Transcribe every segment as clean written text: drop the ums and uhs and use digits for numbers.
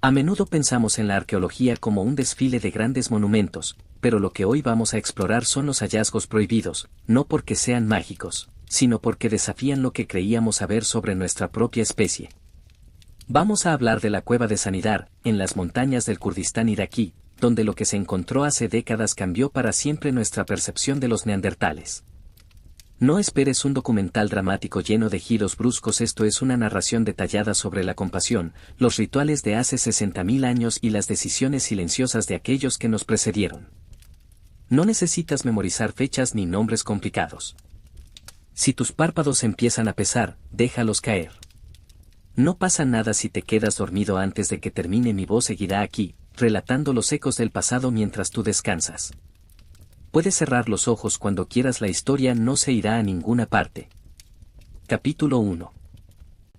A menudo pensamos en la arqueología como un desfile de grandes monumentos, pero lo que hoy vamos a explorar son los hallazgos prohibidos, no porque sean mágicos, sino porque desafían lo que creíamos saber sobre nuestra propia especie. Vamos a hablar de la cueva de Sanidar, en las montañas del Kurdistán iraquí, donde lo que se encontró hace décadas cambió para siempre nuestra percepción de los neandertales. No esperes un documental dramático lleno de giros bruscos, esto es una narración detallada sobre la compasión, los rituales de hace 60.000 años y las decisiones silenciosas de aquellos que nos precedieron. No necesitas memorizar fechas ni nombres complicados. Si tus párpados empiezan a pesar, déjalos caer. No pasa nada si te quedas dormido antes de que termine, mi voz seguirá aquí, relatando los ecos del pasado mientras tú descansas. Puedes cerrar los ojos cuando quieras, la historia no se irá a ninguna parte. Capítulo 1.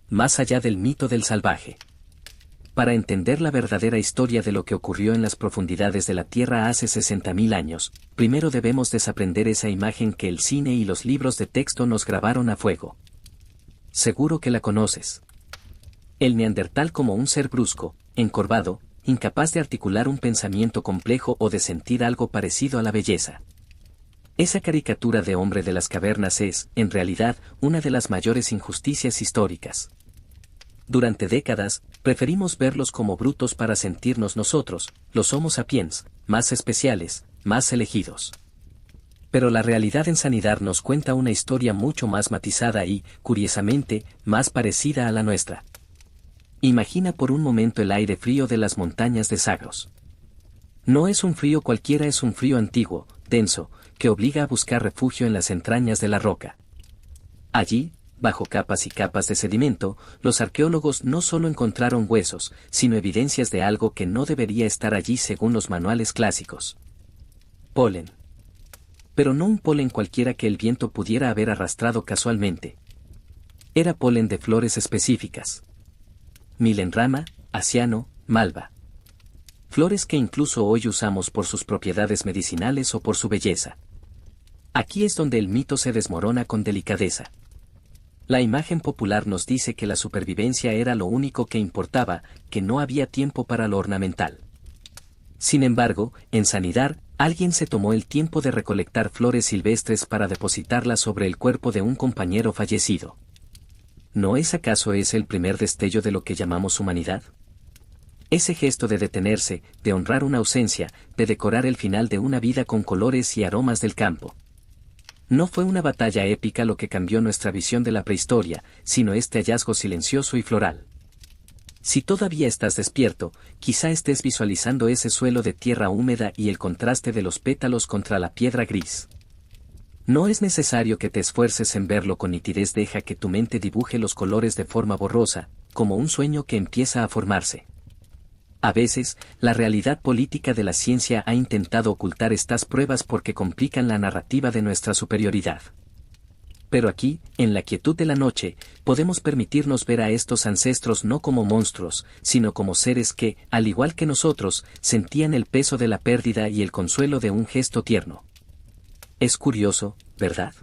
Más allá del mito del salvaje. Para entender la verdadera historia de lo que ocurrió en las profundidades de la Tierra hace 60.000 años, primero debemos desaprender esa imagen que el cine y los libros de texto nos grabaron a fuego. Seguro que la conoces. El neandertal como un ser brusco, encorvado, incapaz de articular un pensamiento complejo o de sentir algo parecido a la belleza. Esa caricatura de hombre de las cavernas es, en realidad, una de las mayores injusticias históricas. Durante décadas, preferimos verlos como brutos para sentirnos nosotros, los Homo sapiens, más especiales, más elegidos. Pero la realidad en Sanidar nos cuenta una historia mucho más matizada y, curiosamente, más parecida a la nuestra. Imagina por un momento el aire frío de las montañas de Zagros. No es un frío cualquiera, es un frío antiguo, denso, que obliga a buscar refugio en las entrañas de la roca. Allí, bajo capas y capas de sedimento, los arqueólogos no solo encontraron huesos, sino evidencias de algo que no debería estar allí según los manuales clásicos. Polen. Pero no un polen cualquiera que el viento pudiera haber arrastrado casualmente. Era polen de flores específicas. Milenrama, Asiano, Malva. Flores que incluso hoy usamos por sus propiedades medicinales o por su belleza. Aquí es donde el mito se desmorona con delicadeza. La imagen popular nos dice que la supervivencia era lo único que importaba, que no había tiempo para lo ornamental. Sin embargo, en Sanidar, alguien se tomó el tiempo de recolectar flores silvestres para depositarlas sobre el cuerpo de un compañero fallecido. ¿No es acaso ese el primer destello de lo que llamamos humanidad? Ese gesto de detenerse, de honrar una ausencia, de decorar el final de una vida con colores y aromas del campo. No fue una batalla épica lo que cambió nuestra visión de la prehistoria, sino este hallazgo silencioso y floral. Si todavía estás despierto, quizá estés visualizando ese suelo de tierra húmeda y el contraste de los pétalos contra la piedra gris. No es necesario que te esfuerces en verlo con nitidez, deja que tu mente dibuje los colores de forma borrosa, como un sueño que empieza a formarse. A veces, la realidad política de la ciencia ha intentado ocultar estas pruebas porque complican la narrativa de nuestra superioridad. Pero aquí, en la quietud de la noche, podemos permitirnos ver a estos ancestros no como monstruos, sino como seres que, al igual que nosotros, sentían el peso de la pérdida y el consuelo de un gesto tierno. Es curioso, ¿verdad?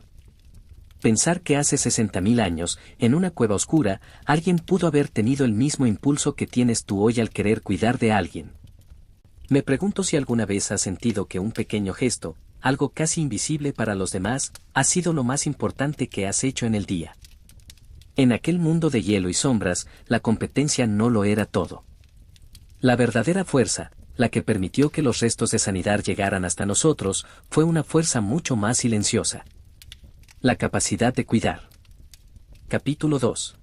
Pensar que hace 60.000 años, en una cueva oscura, alguien pudo haber tenido el mismo impulso que tienes tú hoy al querer cuidar de alguien. Me pregunto si alguna vez has sentido que un pequeño gesto, algo casi invisible para los demás, ha sido lo más importante que has hecho en el día. En aquel mundo de hielo y sombras, la competencia no lo era todo. La verdadera fuerza, la que permitió que los restos de Sanidar llegaran hasta nosotros, fue una fuerza mucho más silenciosa. La capacidad de cuidar. Capítulo 2.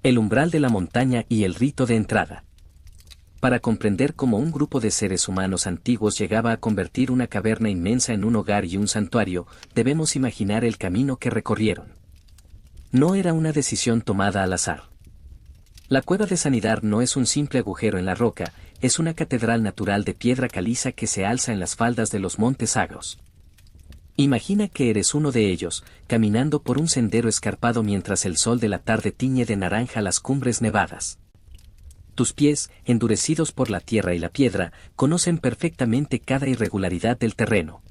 El umbral de la montaña y el rito de entrada. Para comprender cómo un grupo de seres humanos antiguos llegaba a convertir una caverna inmensa en un hogar y un santuario, debemos imaginar el camino que recorrieron. No era una decisión tomada al azar. La cueva de Sanidar no es un simple agujero en la roca, es una catedral natural de piedra caliza que se alza en las faldas de los montes Zagros. Imagina que eres uno de ellos, caminando por un sendero escarpado mientras el sol de la tarde tiñe de naranja las cumbres nevadas. Tus pies, endurecidos por la tierra y la piedra, conocen perfectamente cada irregularidad del terreno.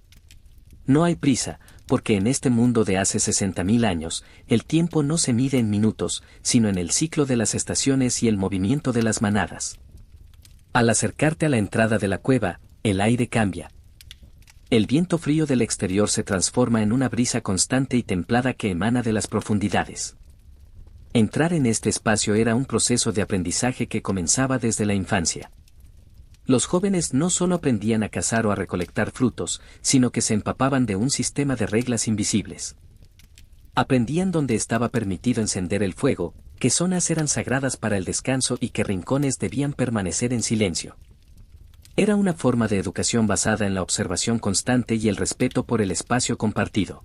No hay prisa, porque en este mundo de hace 60.000 años, el tiempo no se mide en minutos, sino en el ciclo de las estaciones y el movimiento de las manadas. Al acercarte a la entrada de la cueva, el aire cambia. El viento frío del exterior se transforma en una brisa constante y templada que emana de las profundidades. Entrar en este espacio era un proceso de aprendizaje que comenzaba desde la infancia. Los jóvenes no solo aprendían a cazar o a recolectar frutos, sino que se empapaban de un sistema de reglas invisibles. Aprendían dónde estaba permitido encender el fuego, qué zonas eran sagradas para el descanso y qué rincones debían permanecer en silencio. Era una forma de educación basada en la observación constante y el respeto por el espacio compartido.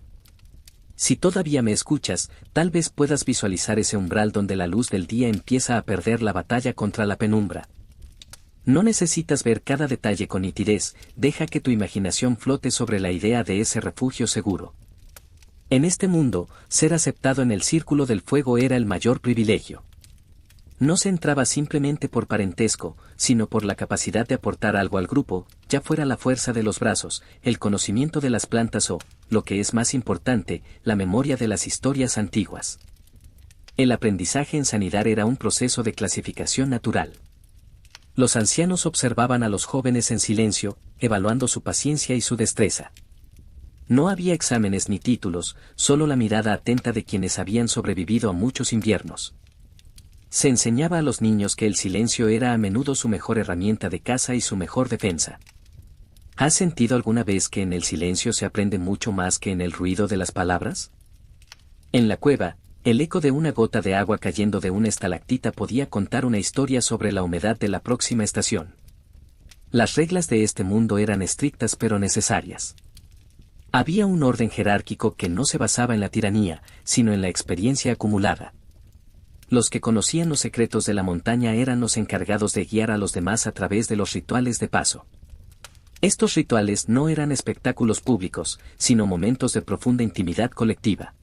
Si todavía me escuchas, tal vez puedas visualizar ese umbral donde la luz del día empieza a perder la batalla contra la penumbra. No necesitas ver cada detalle con nitidez, deja que tu imaginación flote sobre la idea de ese refugio seguro. En este mundo, ser aceptado en el círculo del fuego era el mayor privilegio. No se entraba simplemente por parentesco, sino por la capacidad de aportar algo al grupo, ya fuera la fuerza de los brazos, el conocimiento de las plantas o, lo que es más importante, la memoria de las historias antiguas. El aprendizaje en sanidad era un proceso de clasificación natural. Los ancianos observaban a los jóvenes en silencio, evaluando su paciencia y su destreza. No había exámenes ni títulos, solo la mirada atenta de quienes habían sobrevivido a muchos inviernos. Se enseñaba a los niños que el silencio era a menudo su mejor herramienta de caza y su mejor defensa. ¿Has sentido alguna vez que en el silencio se aprende mucho más que en el ruido de las palabras? En la cueva, el eco de una gota de agua cayendo de una estalactita podía contar una historia sobre la humedad de la próxima estación. Las reglas de este mundo eran estrictas pero necesarias. Había un orden jerárquico que no se basaba en la tiranía, sino en la experiencia acumulada. Los que conocían los secretos de la montaña eran los encargados de guiar a los demás a través de los rituales de paso. Estos rituales no eran espectáculos públicos, sino momentos de profunda intimidad colectiva.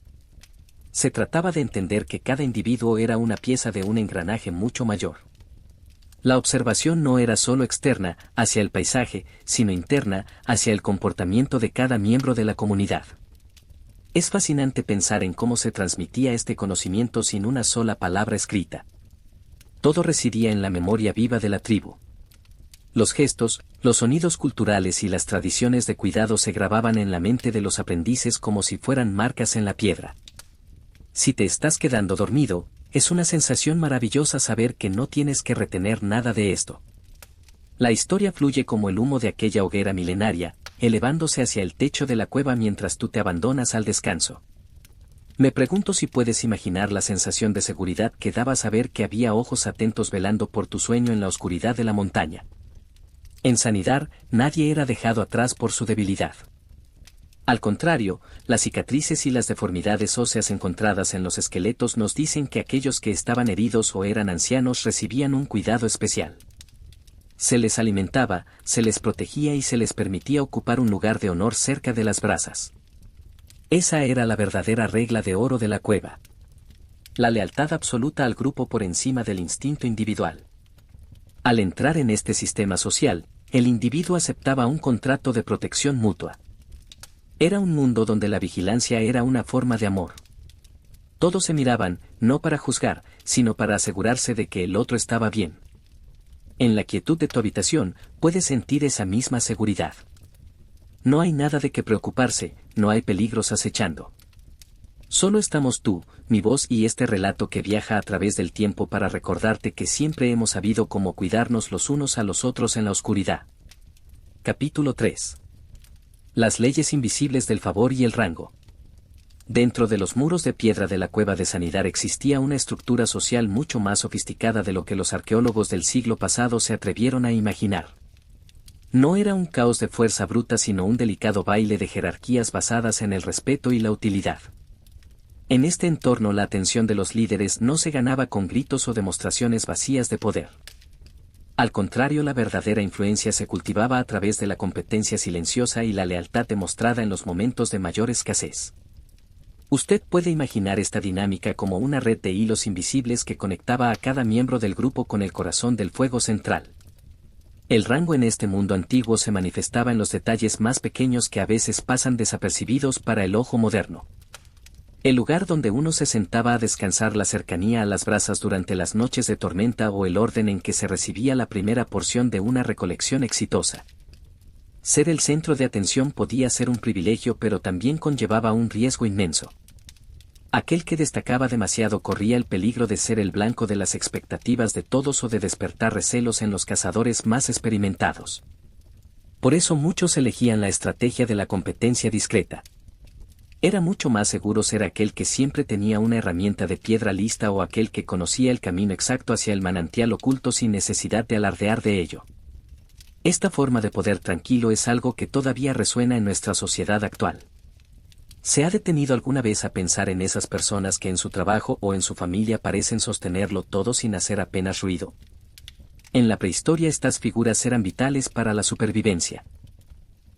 Se trataba de entender que cada individuo era una pieza de un engranaje mucho mayor. La observación no era solo externa, hacia el paisaje, sino interna, hacia el comportamiento de cada miembro de la comunidad. Es fascinante pensar en cómo se transmitía este conocimiento sin una sola palabra escrita. Todo residía en la memoria viva de la tribu. Los gestos, los sonidos culturales y las tradiciones de cuidado se grababan en la mente de los aprendices como si fueran marcas en la piedra. Si te estás quedando dormido, es una sensación maravillosa saber que no tienes que retener nada de esto. La historia fluye como el humo de aquella hoguera milenaria, elevándose hacia el techo de la cueva mientras tú te abandonas al descanso. Me pregunto si puedes imaginar la sensación de seguridad que daba saber que había ojos atentos velando por tu sueño en la oscuridad de la montaña. En Sanidar, nadie era dejado atrás por su debilidad. Al contrario, las cicatrices y las deformidades óseas encontradas en los esqueletos nos dicen que aquellos que estaban heridos o eran ancianos recibían un cuidado especial. Se les alimentaba, se les protegía y se les permitía ocupar un lugar de honor cerca de las brasas. Esa era la verdadera regla de oro de la cueva. La lealtad absoluta al grupo por encima del instinto individual. Al entrar en este sistema social, el individuo aceptaba un contrato de protección mutua. Era un mundo donde la vigilancia era una forma de amor. Todos se miraban, no para juzgar, sino para asegurarse de que el otro estaba bien. En la quietud de tu habitación, puedes sentir esa misma seguridad. No hay nada de qué preocuparse, no hay peligros acechando. Solo estamos tú, mi voz y este relato que viaja a través del tiempo para recordarte que siempre hemos sabido cómo cuidarnos los unos a los otros en la oscuridad. Capítulo 3. Las leyes invisibles del favor y el rango. Dentro de los muros de piedra de la cueva de Sanidar existía una estructura social mucho más sofisticada de lo que los arqueólogos del siglo pasado se atrevieron a imaginar. No era un caos de fuerza bruta sino un delicado baile de jerarquías basadas en el respeto y la utilidad. En este entorno la atención de los líderes no se ganaba con gritos o demostraciones vacías de poder. Al contrario, la verdadera influencia se cultivaba a través de la competencia silenciosa y la lealtad demostrada en los momentos de mayor escasez. Usted puede imaginar esta dinámica como una red de hilos invisibles que conectaba a cada miembro del grupo con el corazón del fuego central. El rango en este mundo antiguo se manifestaba en los detalles más pequeños que a veces pasan desapercibidos para el ojo moderno. El lugar donde uno se sentaba a descansar, la cercanía a las brasas durante las noches de tormenta o el orden en que se recibía la primera porción de una recolección exitosa. Ser el centro de atención podía ser un privilegio, pero también conllevaba un riesgo inmenso. Aquel que destacaba demasiado corría el peligro de ser el blanco de las expectativas de todos o de despertar recelos en los cazadores más experimentados. Por eso muchos elegían la estrategia de la competencia discreta. Era mucho más seguro ser aquel que siempre tenía una herramienta de piedra lista o aquel que conocía el camino exacto hacia el manantial oculto sin necesidad de alardear de ello. Esta forma de poder tranquilo es algo que todavía resuena en nuestra sociedad actual. ¿Se ha detenido alguna vez a pensar en esas personas que en su trabajo o en su familia parecen sostenerlo todo sin hacer apenas ruido? En la prehistoria estas figuras eran vitales para la supervivencia.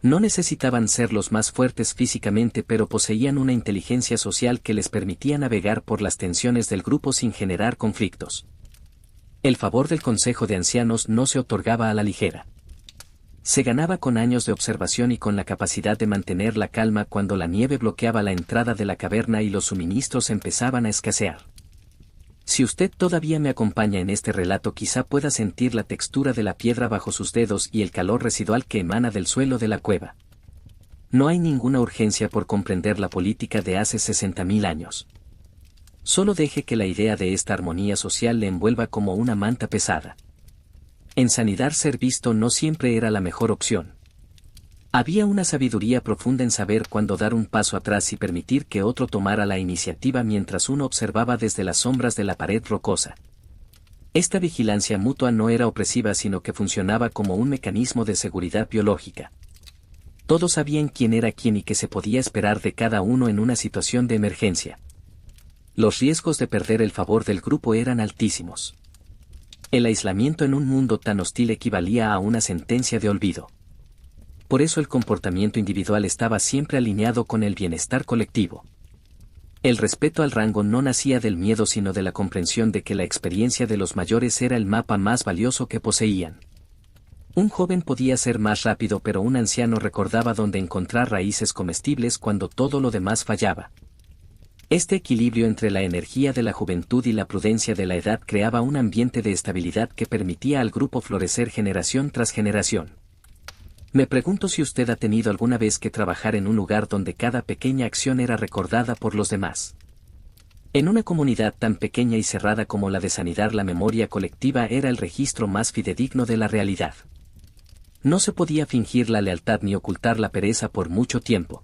No necesitaban ser los más fuertes físicamente, pero poseían una inteligencia social que les permitía navegar por las tensiones del grupo sin generar conflictos. El favor del consejo de ancianos no se otorgaba a la ligera. Se ganaba con años de observación y con la capacidad de mantener la calma cuando la nieve bloqueaba la entrada de la caverna y los suministros empezaban a escasear. Si usted todavía me acompaña en este relato, quizá pueda sentir la textura de la piedra bajo sus dedos y el calor residual que emana del suelo de la cueva. No hay ninguna urgencia por comprender la política de hace 60.000 años. Solo deje que la idea de esta armonía social le envuelva como una manta pesada. En sanidad, ser visto no siempre era la mejor opción. Había una sabiduría profunda en saber cuándo dar un paso atrás y permitir que otro tomara la iniciativa mientras uno observaba desde las sombras de la pared rocosa. Esta vigilancia mutua no era opresiva, sino que funcionaba como un mecanismo de seguridad biológica. Todos sabían quién era quién y qué se podía esperar de cada uno en una situación de emergencia. Los riesgos de perder el favor del grupo eran altísimos. El aislamiento en un mundo tan hostil equivalía a una sentencia de olvido. Por eso el comportamiento individual estaba siempre alineado con el bienestar colectivo. El respeto al rango no nacía del miedo, sino de la comprensión de que la experiencia de los mayores era el mapa más valioso que poseían. Un joven podía ser más rápido, pero un anciano recordaba dónde encontrar raíces comestibles cuando todo lo demás fallaba. Este equilibrio entre la energía de la juventud y la prudencia de la edad creaba un ambiente de estabilidad que permitía al grupo florecer generación tras generación. Me pregunto si usted ha tenido alguna vez que trabajar en un lugar donde cada pequeña acción era recordada por los demás. En una comunidad tan pequeña y cerrada como la de Sanidad, la memoria colectiva era el registro más fidedigno de la realidad. No se podía fingir la lealtad ni ocultar la pereza por mucho tiempo.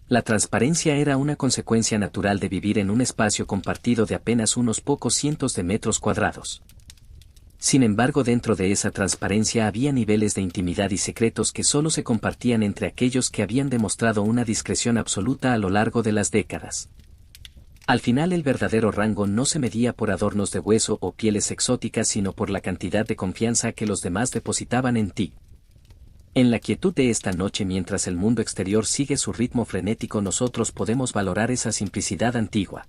La transparencia era una consecuencia natural de vivir en un espacio compartido de apenas unos pocos cientos de metros cuadrados. Sin embargo, dentro de esa transparencia había niveles de intimidad y secretos que solo se compartían entre aquellos que habían demostrado una discreción absoluta a lo largo de las décadas. Al final, el verdadero rango no se medía por adornos de hueso o pieles exóticas, sino por la cantidad de confianza que los demás depositaban en ti. En la quietud de esta noche, mientras el mundo exterior sigue su ritmo frenético, nosotros podemos valorar esa simplicidad antigua.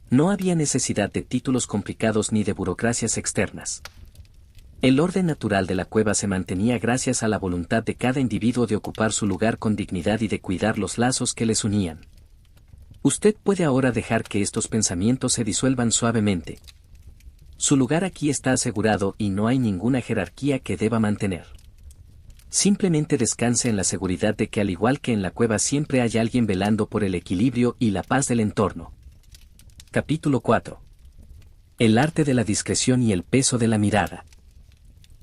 No había necesidad de títulos complicados ni de burocracias externas. El orden natural de la cueva se mantenía gracias a la voluntad de cada individuo de ocupar su lugar con dignidad y de cuidar los lazos que les unían. Usted puede ahora dejar que estos pensamientos se disuelvan suavemente. Su lugar aquí está asegurado y no hay ninguna jerarquía que deba mantener. Simplemente descanse en la seguridad de que, al igual que en la cueva, siempre hay alguien velando por el equilibrio y la paz del entorno. Capítulo 4. El arte de la discreción y el peso de la mirada.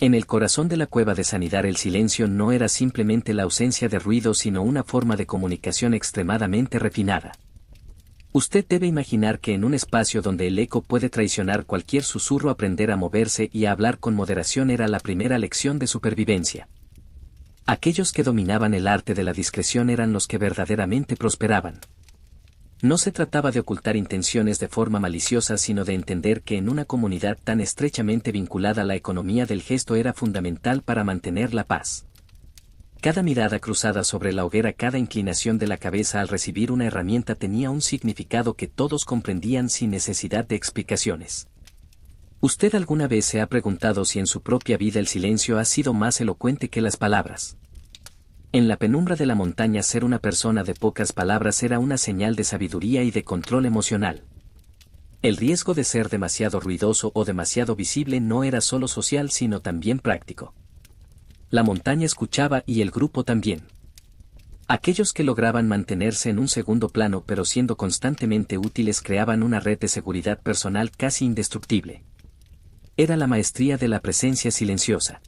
En el corazón de la cueva de Sanidad, el silencio no era simplemente la ausencia de ruido, sino una forma de comunicación extremadamente refinada. Usted debe imaginar que en un espacio donde el eco puede traicionar cualquier susurro, aprender a moverse y a hablar con moderación era la primera lección de supervivencia. Aquellos que dominaban el arte de la discreción eran los que verdaderamente prosperaban. No se trataba de ocultar intenciones de forma maliciosa, sino de entender que en una comunidad tan estrechamente vinculada, la economía del gesto era fundamental para mantener la paz. Cada mirada cruzada sobre la hoguera, cada inclinación de la cabeza al recibir una herramienta tenía un significado que todos comprendían sin necesidad de explicaciones. ¿Usted alguna vez se ha preguntado si en su propia vida el silencio ha sido más elocuente que las palabras? En la penumbra de la montaña ser una persona de pocas palabras era una señal de sabiduría y de control emocional. El riesgo de ser demasiado ruidoso o demasiado visible no era solo social sino también práctico. La montaña escuchaba y el grupo también. Aquellos que lograban mantenerse en un segundo plano pero siendo constantemente útiles creaban una red de seguridad personal casi indestructible. Era la maestría de la presencia silenciosa.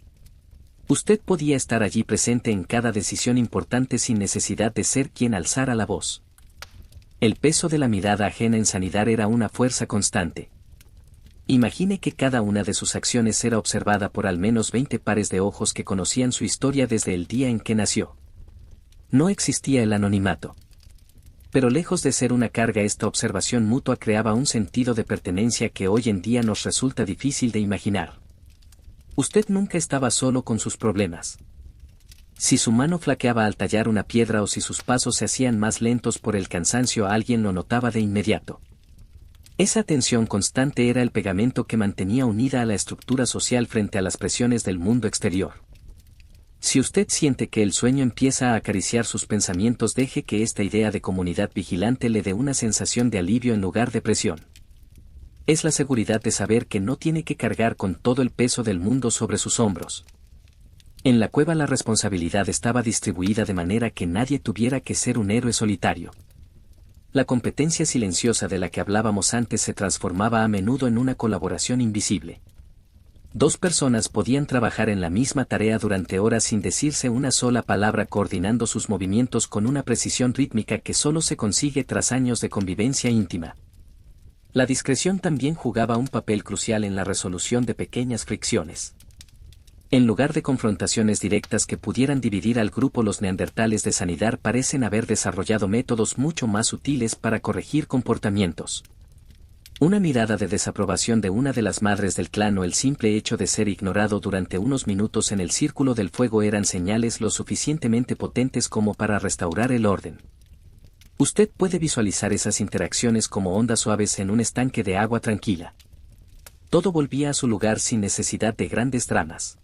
Usted podía estar allí presente en cada decisión importante sin necesidad de ser quien alzara la voz. El peso de la mirada ajena en sanidad era una fuerza constante. Imagine que cada una de sus acciones era observada por al menos 20 pares de ojos que conocían su historia desde el día en que nació. No existía el anonimato. Pero lejos de ser una carga, esta observación mutua creaba un sentido de pertenencia que hoy en día nos resulta difícil de imaginar. Usted nunca estaba solo con sus problemas. Si su mano flaqueaba al tallar una piedra o si sus pasos se hacían más lentos por el cansancio, alguien lo notaba de inmediato. Esa tensión constante era el pegamento que mantenía unida a la estructura social frente a las presiones del mundo exterior. Si usted siente que el sueño empieza a acariciar sus pensamientos, deje que esta idea de comunidad vigilante le dé una sensación de alivio en lugar de presión. Es la seguridad de saber que no tiene que cargar con todo el peso del mundo sobre sus hombros. En la cueva la responsabilidad estaba distribuida de manera que nadie tuviera que ser un héroe solitario. La competencia silenciosa de la que hablábamos antes se transformaba a menudo en una colaboración invisible. Dos personas podían trabajar en la misma tarea durante horas sin decirse una sola palabra, coordinando sus movimientos con una precisión rítmica que solo se consigue tras años de convivencia íntima. La discreción también jugaba un papel crucial en la resolución de pequeñas fricciones. En lugar de confrontaciones directas que pudieran dividir al grupo, los neandertales de sanidad parecen haber desarrollado métodos mucho más sutiles para corregir comportamientos. Una mirada de desaprobación de una de las madres del clan o el simple hecho de ser ignorado durante unos minutos en el círculo del fuego eran señales lo suficientemente potentes como para restaurar el orden. Usted puede visualizar esas interacciones como ondas suaves en un estanque de agua tranquila. Todo volvía a su lugar sin necesidad de grandes dramas.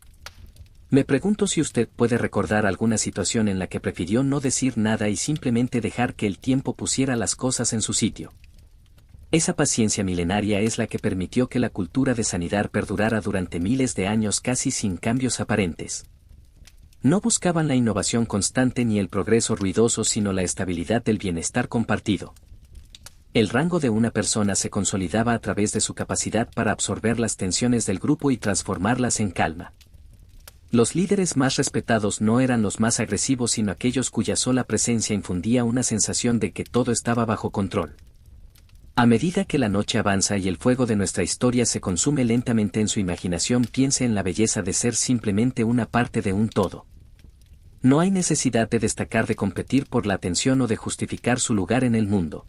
Me pregunto si usted puede recordar alguna situación en la que prefirió no decir nada y simplemente dejar que el tiempo pusiera las cosas en su sitio. Esa paciencia milenaria es la que permitió que la cultura de sanidad perdurara durante miles de años casi sin cambios aparentes. No buscaban la innovación constante ni el progreso ruidoso, sino la estabilidad del bienestar compartido. El rango de una persona se consolidaba a través de su capacidad para absorber las tensiones del grupo y transformarlas en calma. Los líderes más respetados no eran los más agresivos, sino aquellos cuya sola presencia infundía una sensación de que todo estaba bajo control. A medida que la noche avanza y el fuego de nuestra historia se consume lentamente en su imaginación, piense en la belleza de ser simplemente una parte de un todo. No hay necesidad de destacar, de competir por la atención o de justificar su lugar en el mundo.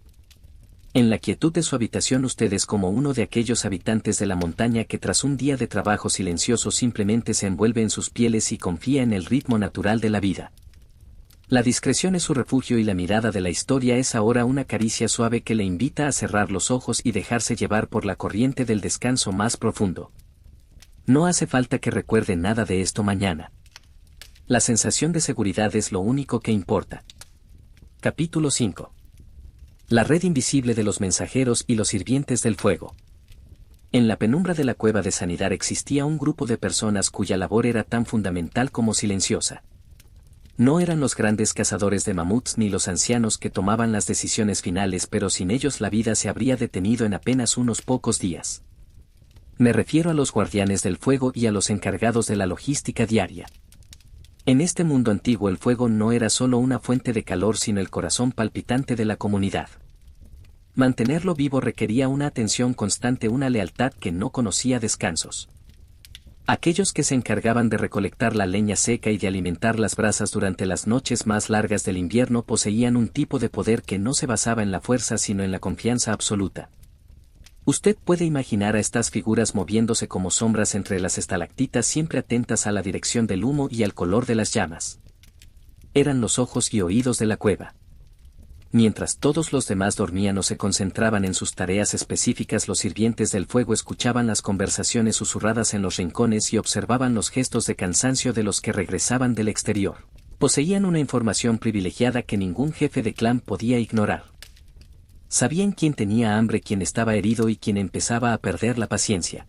En la quietud de su habitación usted es como uno de aquellos habitantes de la montaña que tras un día de trabajo silencioso simplemente se envuelve en sus pieles y confía en el ritmo natural de la vida. La discreción es su refugio y la mirada de la historia es ahora una caricia suave que le invita a cerrar los ojos y dejarse llevar por la corriente del descanso más profundo. No hace falta que recuerde nada de esto mañana. La sensación de seguridad es lo único que importa. Capítulo 5. La red invisible de los mensajeros y los sirvientes del fuego. En la penumbra de la cueva de sanidad existía un grupo de personas cuya labor era tan fundamental como silenciosa. No eran los grandes cazadores de mamuts ni los ancianos que tomaban las decisiones finales, pero sin ellos la vida se habría detenido en apenas unos pocos días. Me refiero a los guardianes del fuego y a los encargados de la logística diaria. En este mundo antiguo el fuego no era solo una fuente de calor, sino el corazón palpitante de la comunidad. Mantenerlo vivo requería una atención constante, una lealtad que no conocía descansos. Aquellos que se encargaban de recolectar la leña seca y de alimentar las brasas durante las noches más largas del invierno poseían un tipo de poder que no se basaba en la fuerza sino en la confianza absoluta. Usted puede imaginar a estas figuras moviéndose como sombras entre las estalactitas, siempre atentas a la dirección del humo y al color de las llamas. Eran los ojos y oídos de la cueva. Mientras todos los demás dormían o se concentraban en sus tareas específicas, los sirvientes del fuego escuchaban las conversaciones susurradas en los rincones y observaban los gestos de cansancio de los que regresaban del exterior. Poseían una información privilegiada que ningún jefe de clan podía ignorar. Sabían quién tenía hambre, quién estaba herido y quién empezaba a perder la paciencia.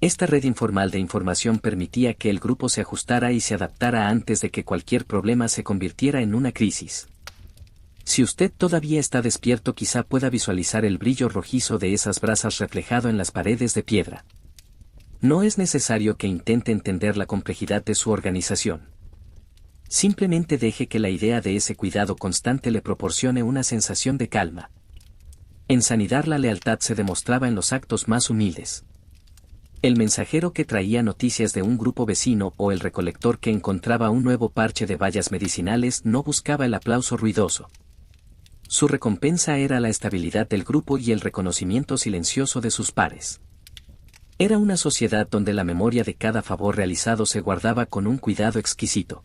Esta red informal de información permitía que el grupo se ajustara y se adaptara antes de que cualquier problema se convirtiera en una crisis. Si usted todavía está despierto, quizá pueda visualizar el brillo rojizo de esas brasas reflejado en las paredes de piedra. No es necesario que intente entender la complejidad de su organización. Simplemente deje que la idea de ese cuidado constante le proporcione una sensación de calma. En Sanidar la lealtad se demostraba en los actos más humildes. El mensajero que traía noticias de un grupo vecino o el recolector que encontraba un nuevo parche de bayas medicinales no buscaba el aplauso ruidoso. Su recompensa era la estabilidad del grupo y el reconocimiento silencioso de sus pares. Era una sociedad donde la memoria de cada favor realizado se guardaba con un cuidado exquisito.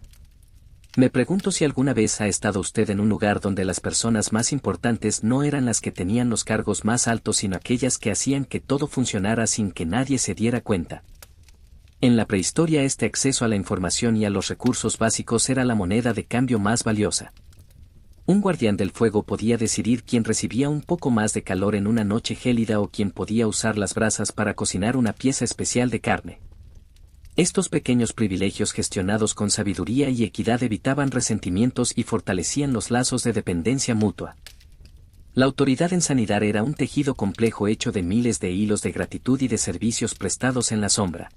Me pregunto si alguna vez ha estado usted en un lugar donde las personas más importantes no eran las que tenían los cargos más altos, sino aquellas que hacían que todo funcionara sin que nadie se diera cuenta. En la prehistoria, este acceso a la información y a los recursos básicos era la moneda de cambio más valiosa. Un guardián del fuego podía decidir quién recibía un poco más de calor en una noche gélida o quién podía usar las brasas para cocinar una pieza especial de carne. Estos pequeños privilegios gestionados con sabiduría y equidad evitaban resentimientos y fortalecían los lazos de dependencia mutua. La autoridad en Sanidar era un tejido complejo hecho de miles de hilos de gratitud y de servicios prestados en la sombra.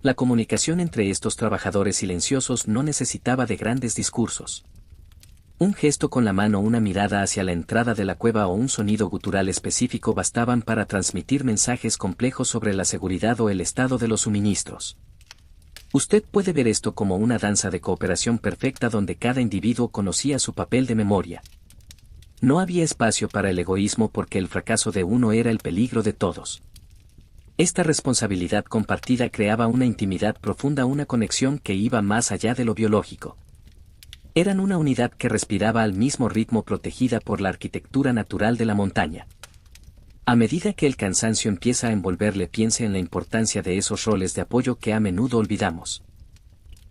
La comunicación entre estos trabajadores silenciosos no necesitaba de grandes discursos. Un gesto con la mano, una mirada hacia la entrada de la cueva o un sonido gutural específico bastaban para transmitir mensajes complejos sobre la seguridad o el estado de los suministros. Usted puede ver esto como una danza de cooperación perfecta donde cada individuo conocía su papel de memoria. No había espacio para el egoísmo porque el fracaso de uno era el peligro de todos. Esta responsabilidad compartida creaba una intimidad profunda, una conexión que iba más allá de lo biológico. Eran una unidad que respiraba al mismo ritmo, protegida por la arquitectura natural de la montaña. A medida que el cansancio empieza a envolverle, piense en la importancia de esos roles de apoyo que a menudo olvidamos.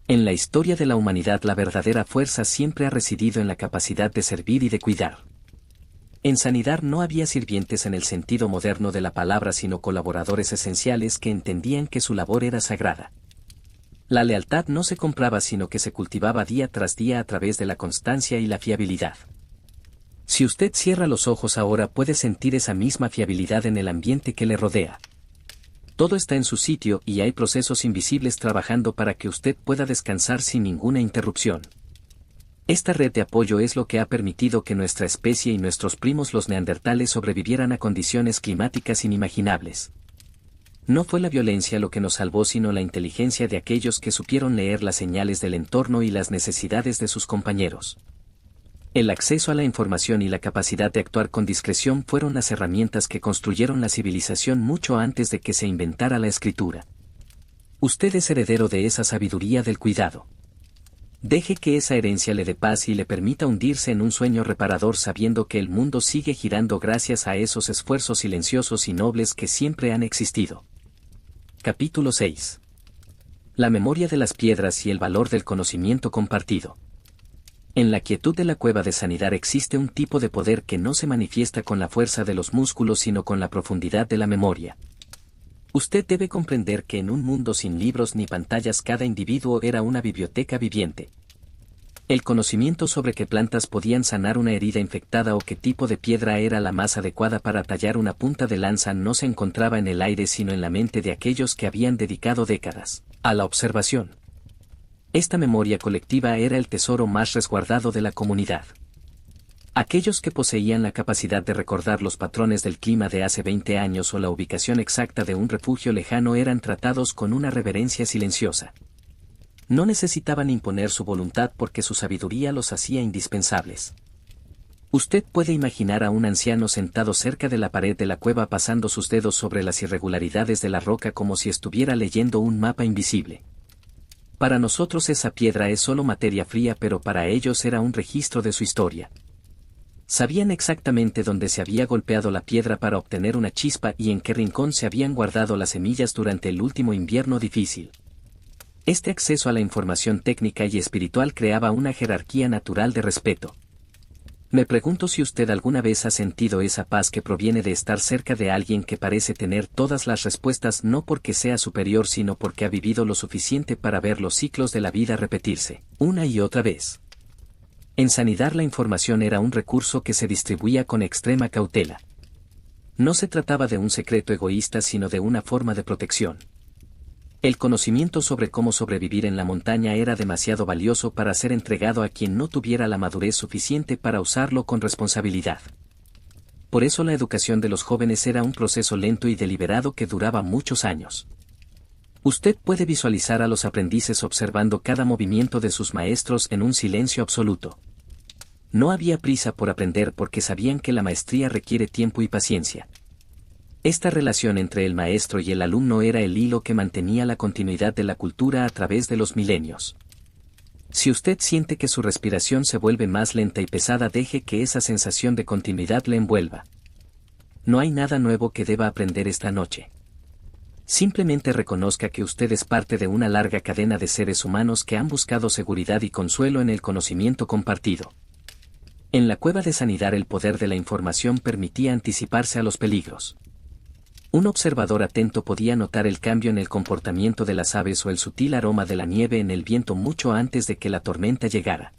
En la historia de la humanidad, la verdadera fuerza siempre ha residido en la capacidad de servir y de cuidar. En Sanidar no había sirvientes en el sentido moderno de la palabra, sino colaboradores esenciales que entendían que su labor era sagrada. La lealtad no se compraba, sino que se cultivaba día tras día a través de la constancia y la fiabilidad. Si usted cierra los ojos ahora, puede sentir esa misma fiabilidad en el ambiente que le rodea. Todo está en su sitio y hay procesos invisibles trabajando para que usted pueda descansar sin ninguna interrupción. Esta red de apoyo es lo que ha permitido que nuestra especie y nuestros primos los neandertales sobrevivieran a condiciones climáticas inimaginables. No fue la violencia lo que nos salvó, sino la inteligencia de aquellos que supieron leer las señales del entorno y las necesidades de sus compañeros. El acceso a la información y la capacidad de actuar con discreción fueron las herramientas que construyeron la civilización mucho antes de que se inventara la escritura. Usted es heredero de esa sabiduría del cuidado. Deje que esa herencia le dé paz y le permita hundirse en un sueño reparador, sabiendo que el mundo sigue girando gracias a esos esfuerzos silenciosos y nobles que siempre han existido. Capítulo 6. La memoria de las piedras y el valor del conocimiento compartido. En la quietud de la cueva de Sanidar existe un tipo de poder que no se manifiesta con la fuerza de los músculos, sino con la profundidad de la memoria. Usted debe comprender que en un mundo sin libros ni pantallas, cada individuo era una biblioteca viviente. El conocimiento sobre qué plantas podían sanar una herida infectada o qué tipo de piedra era la más adecuada para tallar una punta de lanza no se encontraba en el aire, sino en la mente de aquellos que habían dedicado décadas a la observación. Esta memoria colectiva era el tesoro más resguardado de la comunidad. Aquellos que poseían la capacidad de recordar los patrones del clima de hace 20 años o la ubicación exacta de un refugio lejano eran tratados con una reverencia silenciosa. No necesitaban imponer su voluntad porque su sabiduría los hacía indispensables. Usted puede imaginar a un anciano sentado cerca de la pared de la cueva, pasando sus dedos sobre las irregularidades de la roca como si estuviera leyendo un mapa invisible. Para nosotros esa piedra es solo materia fría, pero para ellos era un registro de su historia. Sabían exactamente dónde se había golpeado la piedra para obtener una chispa y en qué rincón se habían guardado las semillas durante el último invierno difícil. Este acceso a la información técnica y espiritual creaba una jerarquía natural de respeto. Me pregunto si usted alguna vez ha sentido esa paz que proviene de estar cerca de alguien que parece tener todas las respuestas, no porque sea superior sino porque ha vivido lo suficiente para ver los ciclos de la vida repetirse, una y otra vez. En Sanidar la información era un recurso que se distribuía con extrema cautela. No se trataba de un secreto egoísta sino de una forma de protección. El conocimiento sobre cómo sobrevivir en la montaña era demasiado valioso para ser entregado a quien no tuviera la madurez suficiente para usarlo con responsabilidad. Por eso la educación de los jóvenes era un proceso lento y deliberado que duraba muchos años. Usted puede visualizar a los aprendices observando cada movimiento de sus maestros en un silencio absoluto. No había prisa por aprender porque sabían que la maestría requiere tiempo y paciencia. Esta relación entre el maestro y el alumno era el hilo que mantenía la continuidad de la cultura a través de los milenios. Si usted siente que su respiración se vuelve más lenta y pesada, deje que esa sensación de continuidad le envuelva. No hay nada nuevo que deba aprender esta noche. Simplemente reconozca que usted es parte de una larga cadena de seres humanos que han buscado seguridad y consuelo en el conocimiento compartido. En la cueva de Sanidar el poder de la información permitía anticiparse a los peligros. Un observador atento podía notar el cambio en el comportamiento de las aves o el sutil aroma de la nieve en el viento mucho antes de que la tormenta llegara.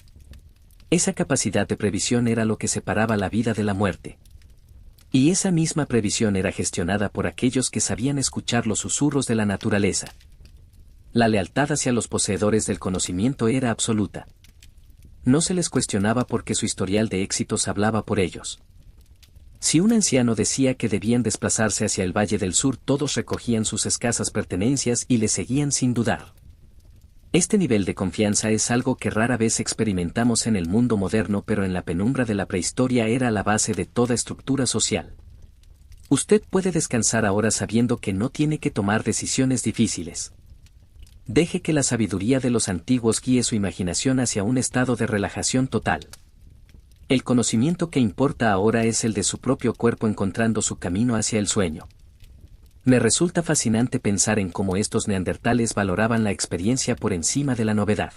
Esa capacidad de previsión era lo que separaba la vida de la muerte. Y esa misma previsión era gestionada por aquellos que sabían escuchar los susurros de la naturaleza. La lealtad hacia los poseedores del conocimiento era absoluta. No se les cuestionaba porque su historial de éxitos hablaba por ellos. Si un anciano decía que debían desplazarse hacia el Valle del Sur, todos recogían sus escasas pertenencias y le seguían sin dudar. Este nivel de confianza es algo que rara vez experimentamos en el mundo moderno, pero en la penumbra de la prehistoria era la base de toda estructura social. Usted puede descansar ahora sabiendo que no tiene que tomar decisiones difíciles. Deje que la sabiduría de los antiguos guíe su imaginación hacia un estado de relajación total. El conocimiento que importa ahora es el de su propio cuerpo encontrando su camino hacia el sueño. Me resulta fascinante pensar en cómo estos neandertales valoraban la experiencia por encima de la novedad.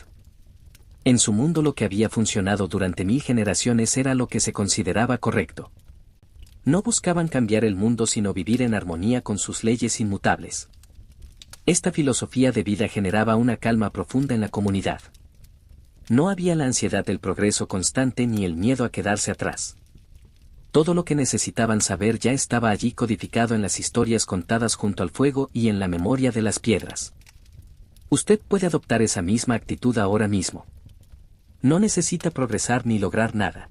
En su mundo lo que había funcionado durante 1000 generaciones era lo que se consideraba correcto. No buscaban cambiar el mundo sino vivir en armonía con sus leyes inmutables. Esta filosofía de vida generaba una calma profunda en la comunidad. No había la ansiedad del progreso constante ni el miedo a quedarse atrás. Todo lo que necesitaban saber ya estaba allí codificado en las historias contadas junto al fuego y en la memoria de las piedras. Usted puede adoptar esa misma actitud ahora mismo. No necesita progresar ni lograr nada.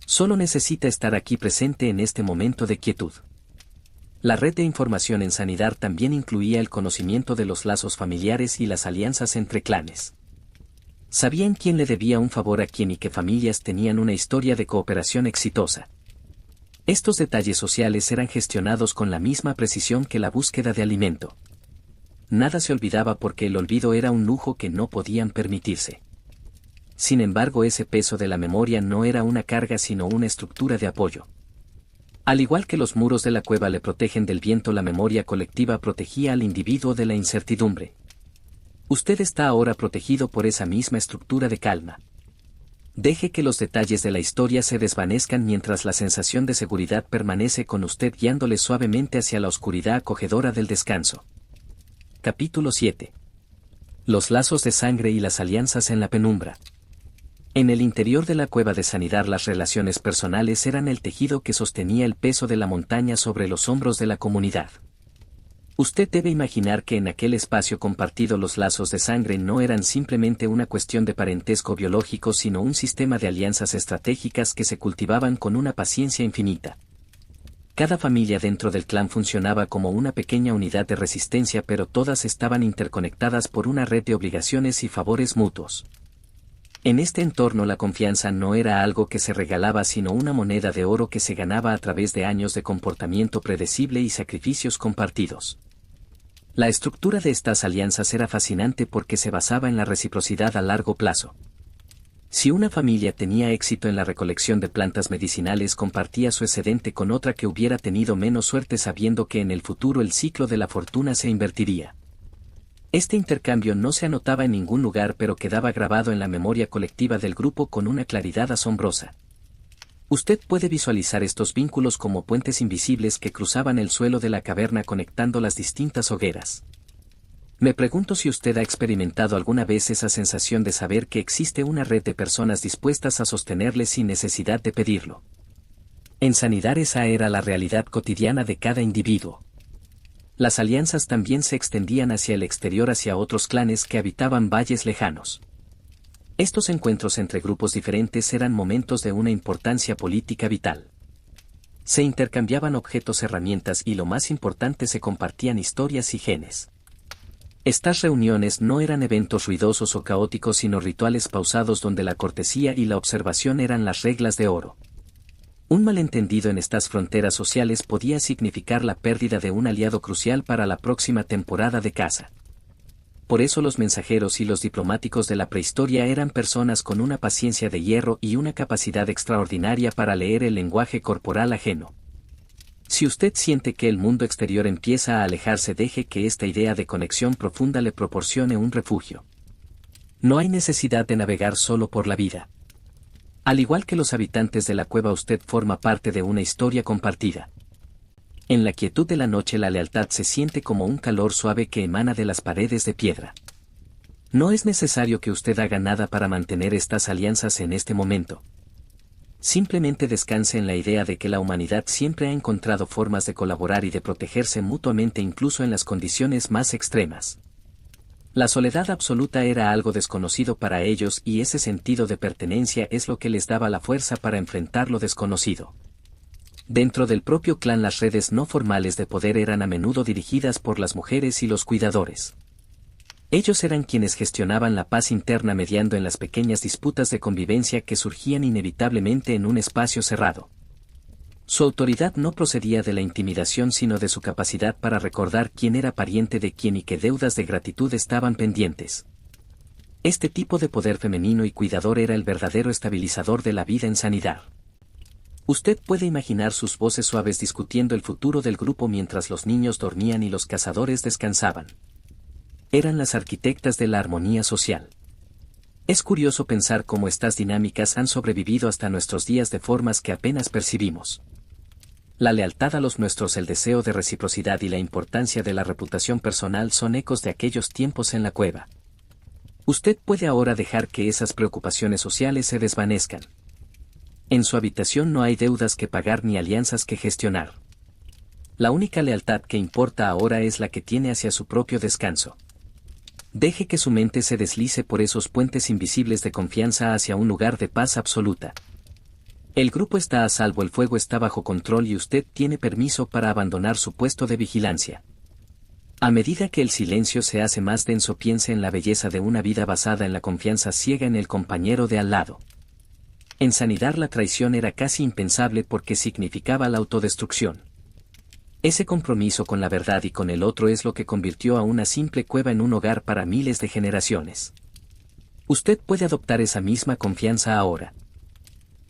Solo necesita estar aquí presente en este momento de quietud. La red de información en Sanidar también incluía el conocimiento de los lazos familiares y las alianzas entre clanes. Sabían quién le debía un favor a quién y qué familias tenían una historia de cooperación exitosa. Estos detalles sociales eran gestionados con la misma precisión que la búsqueda de alimento. Nada se olvidaba porque el olvido era un lujo que no podían permitirse. Sin embargo, ese peso de la memoria no era una carga sino una estructura de apoyo. Al igual que los muros de la cueva le protegen del viento, la memoria colectiva protegía al individuo de la incertidumbre. Usted está ahora protegido por esa misma estructura de calma. Deje que los detalles de la historia se desvanezcan mientras la sensación de seguridad permanece con usted guiándole suavemente hacia la oscuridad acogedora del descanso. Capítulo 7. Los lazos de sangre y las alianzas en la penumbra. En el interior de la cueva de Sanidar las relaciones personales eran el tejido que sostenía el peso de la montaña sobre los hombros de la comunidad. Usted debe imaginar que en aquel espacio compartido los lazos de sangre no eran simplemente una cuestión de parentesco biológico sino un sistema de alianzas estratégicas que se cultivaban con una paciencia infinita. Cada familia dentro del clan funcionaba como una pequeña unidad de resistencia, pero todas estaban interconectadas por una red de obligaciones y favores mutuos. En este entorno la confianza no era algo que se regalaba sino una moneda de oro que se ganaba a través de años de comportamiento predecible y sacrificios compartidos. La estructura de estas alianzas era fascinante porque se basaba en la reciprocidad a largo plazo. Si una familia tenía éxito en la recolección de plantas medicinales, compartía su excedente con otra que hubiera tenido menos suerte sabiendo que en el futuro el ciclo de la fortuna se invertiría. Este intercambio no se anotaba en ningún lugar, pero quedaba grabado en la memoria colectiva del grupo con una claridad asombrosa. Usted puede visualizar estos vínculos como puentes invisibles que cruzaban el suelo de la caverna conectando las distintas hogueras. Me pregunto si usted ha experimentado alguna vez esa sensación de saber que existe una red de personas dispuestas a sostenerle sin necesidad de pedirlo. En Sanidar esa era la realidad cotidiana de cada individuo. Las alianzas también se extendían hacia el exterior, hacia otros clanes que habitaban valles lejanos. Estos encuentros entre grupos diferentes eran momentos de una importancia política vital. Se intercambiaban objetos, herramientas y, lo más importante, se compartían historias y genes. Estas reuniones no eran eventos ruidosos o caóticos, sino rituales pausados donde la cortesía y la observación eran las reglas de oro. Un malentendido en estas fronteras sociales podía significar la pérdida de un aliado crucial para la próxima temporada de caza. Por eso los mensajeros y los diplomáticos de la prehistoria eran personas con una paciencia de hierro y una capacidad extraordinaria para leer el lenguaje corporal ajeno. Si usted siente que el mundo exterior empieza a alejarse, deje que esta idea de conexión profunda le proporcione un refugio. No hay necesidad de navegar solo por la vida. Al igual que los habitantes de la cueva, usted forma parte de una historia compartida. En la quietud de la noche, la lealtad se siente como un calor suave que emana de las paredes de piedra. No es necesario que usted haga nada para mantener estas alianzas en este momento. Simplemente descanse en la idea de que la humanidad siempre ha encontrado formas de colaborar y de protegerse mutuamente, incluso en las condiciones más extremas. La soledad absoluta era algo desconocido para ellos, y ese sentido de pertenencia es lo que les daba la fuerza para enfrentar lo desconocido. Dentro del propio clan, las redes no formales de poder eran a menudo dirigidas por las mujeres y los cuidadores. Ellos eran quienes gestionaban la paz interna, mediando en las pequeñas disputas de convivencia que surgían inevitablemente en un espacio cerrado. Su autoridad no procedía de la intimidación, sino de su capacidad para recordar quién era pariente de quién y qué deudas de gratitud estaban pendientes. Este tipo de poder femenino y cuidador era el verdadero estabilizador de la vida en Sanidar. Usted puede imaginar sus voces suaves discutiendo el futuro del grupo mientras los niños dormían y los cazadores descansaban. Eran las arquitectas de la armonía social. Es curioso pensar cómo estas dinámicas han sobrevivido hasta nuestros días de formas que apenas percibimos. La lealtad a los nuestros, el deseo de reciprocidad y la importancia de la reputación personal son ecos de aquellos tiempos en la cueva. Usted puede ahora dejar que esas preocupaciones sociales se desvanezcan. En su habitación no hay deudas que pagar ni alianzas que gestionar. La única lealtad que importa ahora es la que tiene hacia su propio descanso. Deje que su mente se deslice por esos puentes invisibles de confianza hacia un lugar de paz absoluta. El grupo está a salvo, el fuego está bajo control y usted tiene permiso para abandonar su puesto de vigilancia. A medida que el silencio se hace más denso, piense en la belleza de una vida basada en la confianza ciega en el compañero de al lado. En Sanidar la traición era casi impensable porque significaba la autodestrucción. Ese compromiso con la verdad y con el otro es lo que convirtió a una simple cueva en un hogar para miles de generaciones. Usted puede adoptar esa misma confianza ahora.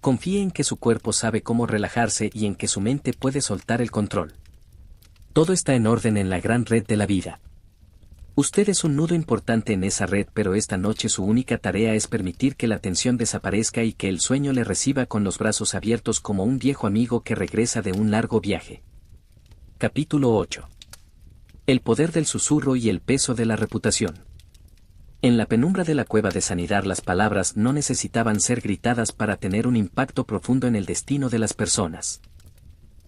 Confíe en que su cuerpo sabe cómo relajarse y en que su mente puede soltar el control. Todo está en orden en la gran red de la vida. Usted es un nudo importante en esa red, pero esta noche su única tarea es permitir que la tensión desaparezca y que el sueño le reciba con los brazos abiertos como un viejo amigo que regresa de un largo viaje. Capítulo 8. El poder del susurro y el peso de la reputación. En la penumbra de la cueva de Sanidar, las palabras no necesitaban ser gritadas para tener un impacto profundo en el destino de las personas.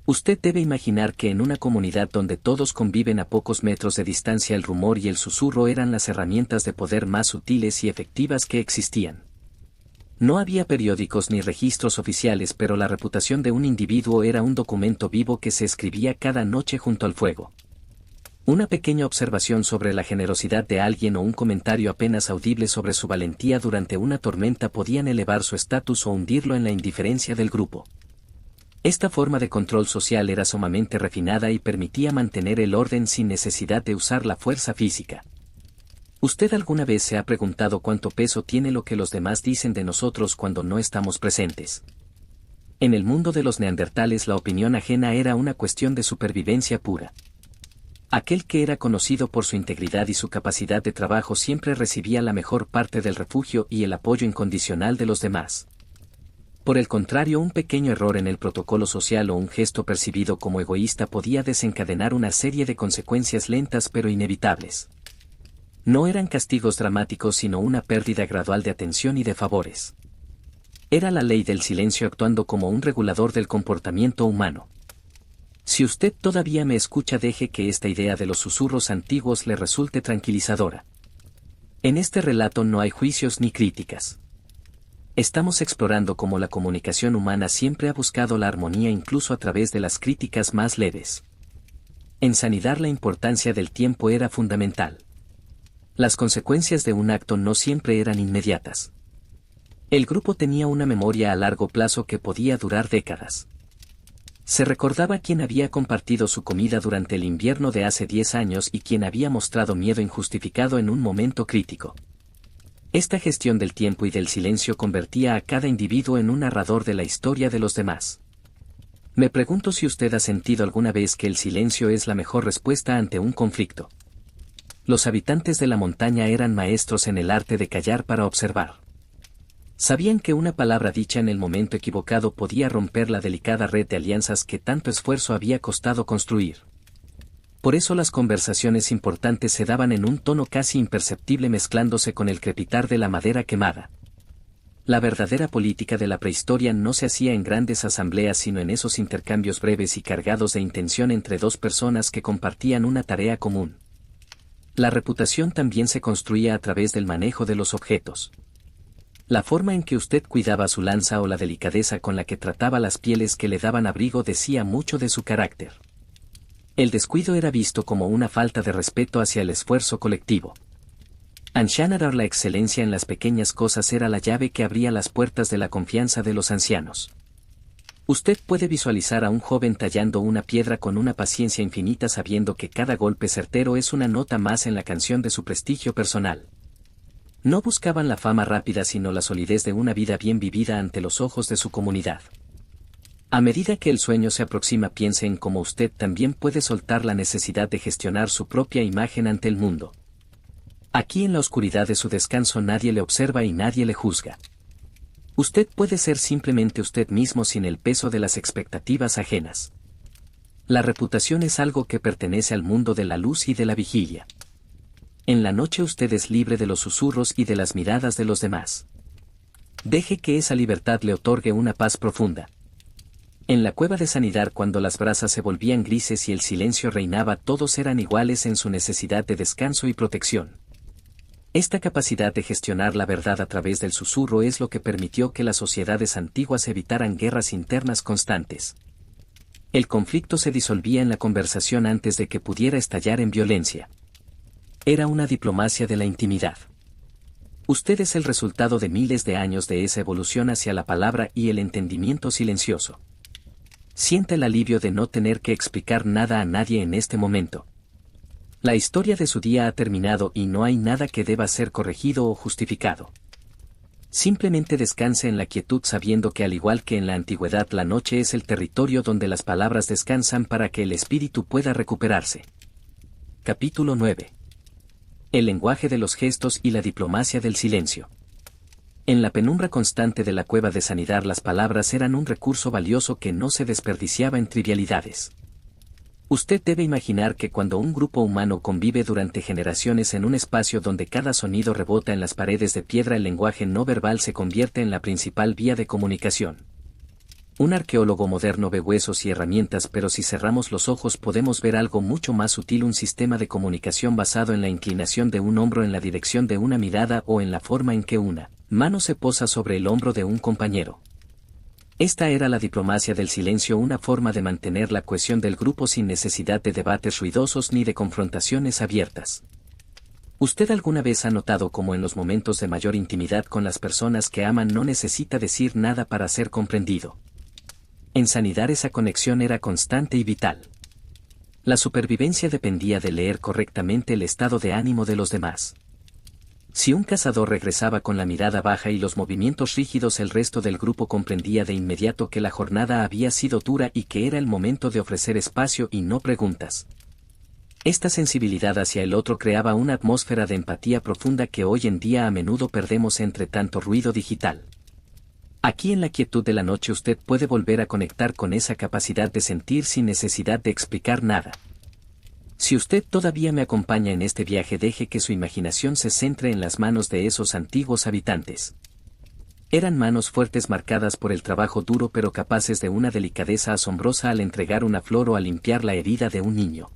Usted debe imaginar que en una comunidad donde todos conviven a pocos metros de distancia, el rumor y el susurro eran las herramientas de poder más sutiles y efectivas que existían. No había periódicos ni registros oficiales, pero la reputación de un individuo era un documento vivo que se escribía cada noche junto al fuego. Una pequeña observación sobre la generosidad de alguien o un comentario apenas audible sobre su valentía durante una tormenta podían elevar su estatus o hundirlo en la indiferencia del grupo. Esta forma de control social era sumamente refinada y permitía mantener el orden sin necesidad de usar la fuerza física. ¿Usted alguna vez se ha preguntado cuánto peso tiene lo que los demás dicen de nosotros cuando no estamos presentes? En el mundo de los neandertales, la opinión ajena era una cuestión de supervivencia pura. Aquel que era conocido por su integridad y su capacidad de trabajo siempre recibía la mejor parte del refugio y el apoyo incondicional de los demás. Por el contrario, un pequeño error en el protocolo social o un gesto percibido como egoísta podía desencadenar una serie de consecuencias lentas pero inevitables. No eran castigos dramáticos sino una pérdida gradual de atención y de favores. Era la ley del silencio actuando como un regulador del comportamiento humano. Si usted todavía me escucha, deje que esta idea de los susurros antiguos le resulte tranquilizadora. En este relato no hay juicios ni críticas. Estamos explorando cómo la comunicación humana siempre ha buscado la armonía incluso a través de las críticas más leves. En Sanidar la importancia del tiempo era fundamental. Las consecuencias de un acto no siempre eran inmediatas. El grupo tenía una memoria a largo plazo que podía durar décadas. Se recordaba quién había compartido su comida durante el invierno de hace 10 años y quién había mostrado miedo injustificado en un momento crítico. Esta gestión del tiempo y del silencio convertía a cada individuo en un narrador de la historia de los demás. Me pregunto si usted ha sentido alguna vez que el silencio es la mejor respuesta ante un conflicto. Los habitantes de la montaña eran maestros en el arte de callar para observar. Sabían que una palabra dicha en el momento equivocado podía romper la delicada red de alianzas que tanto esfuerzo había costado construir. Por eso las conversaciones importantes se daban en un tono casi imperceptible mezclándose con el crepitar de la madera quemada. La verdadera política de la prehistoria no se hacía en grandes asambleas sino en esos intercambios breves y cargados de intención entre dos personas que compartían una tarea común. La reputación también se construía a través del manejo de los objetos. La forma en que usted cuidaba su lanza o la delicadeza con la que trataba las pieles que le daban abrigo decía mucho de su carácter. El descuido era visto como una falta de respeto hacia el esfuerzo colectivo. Anshanar, la excelencia en las pequeñas cosas era la llave que abría las puertas de la confianza de los ancianos. Usted puede visualizar a un joven tallando una piedra con una paciencia infinita sabiendo que cada golpe certero es una nota más en la canción de su prestigio personal. No buscaban la fama rápida sino la solidez de una vida bien vivida ante los ojos de su comunidad. A medida que el sueño se aproxima, piense en cómo usted también puede soltar la necesidad de gestionar su propia imagen ante el mundo. Aquí en la oscuridad de su descanso nadie le observa y nadie le juzga. Usted puede ser simplemente usted mismo sin el peso de las expectativas ajenas. La reputación es algo que pertenece al mundo de la luz y de la vigilia. En la noche usted es libre de los susurros y de las miradas de los demás. Deje que esa libertad le otorgue una paz profunda. En la cueva de Sanidar, cuando las brasas se volvían grises y el silencio reinaba, todos eran iguales en su necesidad de descanso y protección. Esta capacidad de gestionar la verdad a través del susurro es lo que permitió que las sociedades antiguas evitaran guerras internas constantes. El conflicto se disolvía en la conversación antes de que pudiera estallar en violencia. Era una diplomacia de la intimidad. Usted es el resultado de miles de años de esa evolución hacia la palabra y el entendimiento silencioso. Siente el alivio de no tener que explicar nada a nadie en este momento. La historia de su día ha terminado y no hay nada que deba ser corregido o justificado. Simplemente descanse en la quietud sabiendo que al igual que en la antigüedad la noche es el territorio donde las palabras descansan para que el espíritu pueda recuperarse. Capítulo 9. El lenguaje de los gestos y la diplomacia del silencio. En la penumbra constante de la cueva de Sanidar las palabras eran un recurso valioso que no se desperdiciaba en trivialidades. Usted debe imaginar que cuando un grupo humano convive durante generaciones en un espacio donde cada sonido rebota en las paredes de piedra, el lenguaje no verbal se convierte en la principal vía de comunicación. Un arqueólogo moderno ve huesos y herramientas, pero si cerramos los ojos podemos ver algo mucho más sutil, un sistema de comunicación basado en la inclinación de un hombro en la dirección de una mirada o en la forma en que una mano se posa sobre el hombro de un compañero. Esta era la diplomacia del silencio, una forma de mantener la cohesión del grupo sin necesidad de debates ruidosos ni de confrontaciones abiertas. ¿Usted alguna vez ha notado cómo en los momentos de mayor intimidad con las personas que aman no necesita decir nada para ser comprendido? En Sanidar esa conexión era constante y vital. La supervivencia dependía de leer correctamente el estado de ánimo de los demás. Si un cazador regresaba con la mirada baja y los movimientos rígidos, el resto del grupo comprendía de inmediato que la jornada había sido dura y que era el momento de ofrecer espacio y no preguntas. Esta sensibilidad hacia el otro creaba una atmósfera de empatía profunda que hoy en día a menudo perdemos entre tanto ruido digital. Aquí en la quietud de la noche usted puede volver a conectar con esa capacidad de sentir sin necesidad de explicar nada. Si usted todavía me acompaña en este viaje, deje que su imaginación se centre en las manos de esos antiguos habitantes. Eran manos fuertes marcadas por el trabajo duro pero capaces de una delicadeza asombrosa al entregar una flor o al limpiar la herida de un niño.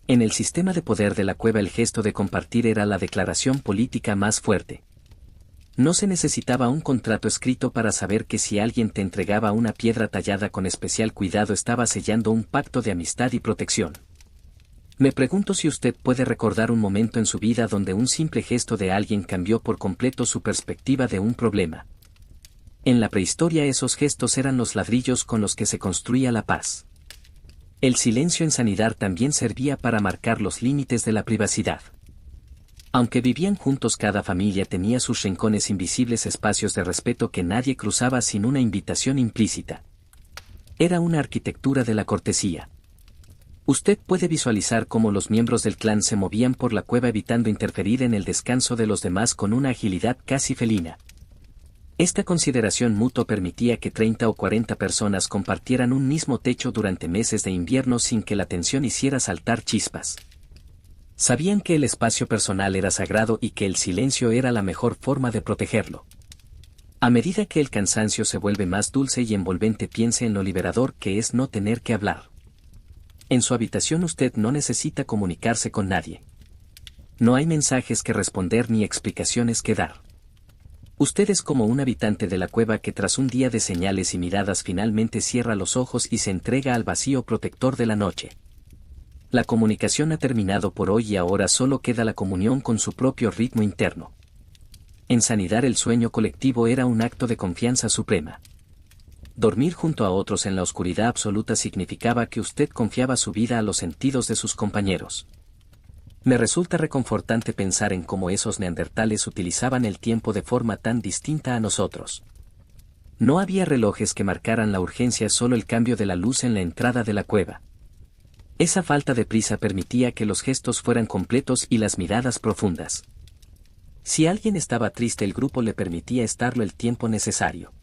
En el sistema de poder de la cueva el gesto de compartir era la declaración política más fuerte. No se necesitaba un contrato escrito para saber que si alguien te entregaba una piedra tallada con especial cuidado estaba sellando un pacto de amistad y protección. Me pregunto si usted puede recordar un momento en su vida donde un simple gesto de alguien cambió por completo su perspectiva de un problema. En la prehistoria esos gestos eran los ladrillos con los que se construía la paz. El silencio en sanidad también servía para marcar los límites de la privacidad. Aunque vivían juntos, cada familia tenía sus rincones invisibles, espacios de respeto que nadie cruzaba sin una invitación implícita. Era una arquitectura de la cortesía. Usted puede visualizar cómo los miembros del clan se movían por la cueva evitando interferir en el descanso de los demás con una agilidad casi felina. Esta consideración mutua permitía que 30 o 40 personas compartieran un mismo techo durante meses de invierno sin que la tensión hiciera saltar chispas. Sabían que el espacio personal era sagrado y que el silencio era la mejor forma de protegerlo. A medida que el cansancio se vuelve más dulce y envolvente, piense en lo liberador que es no tener que hablar. En su habitación usted no necesita comunicarse con nadie. No hay mensajes que responder ni explicaciones que dar. Usted es como un habitante de la cueva que tras un día de señales y miradas finalmente cierra los ojos y se entrega al vacío protector de la noche. La comunicación ha terminado por hoy y ahora solo queda la comunión con su propio ritmo interno. En sanidad el sueño colectivo era un acto de confianza suprema. Dormir junto a otros en la oscuridad absoluta significaba que usted confiaba su vida a los sentidos de sus compañeros. Me resulta reconfortante pensar en cómo esos neandertales utilizaban el tiempo de forma tan distinta a nosotros. No había relojes que marcaran la urgencia, solo el cambio de la luz en la entrada de la cueva. Esa falta de prisa permitía que los gestos fueran completos y las miradas profundas. Si alguien estaba triste, el grupo le permitía estarlo el tiempo necesario.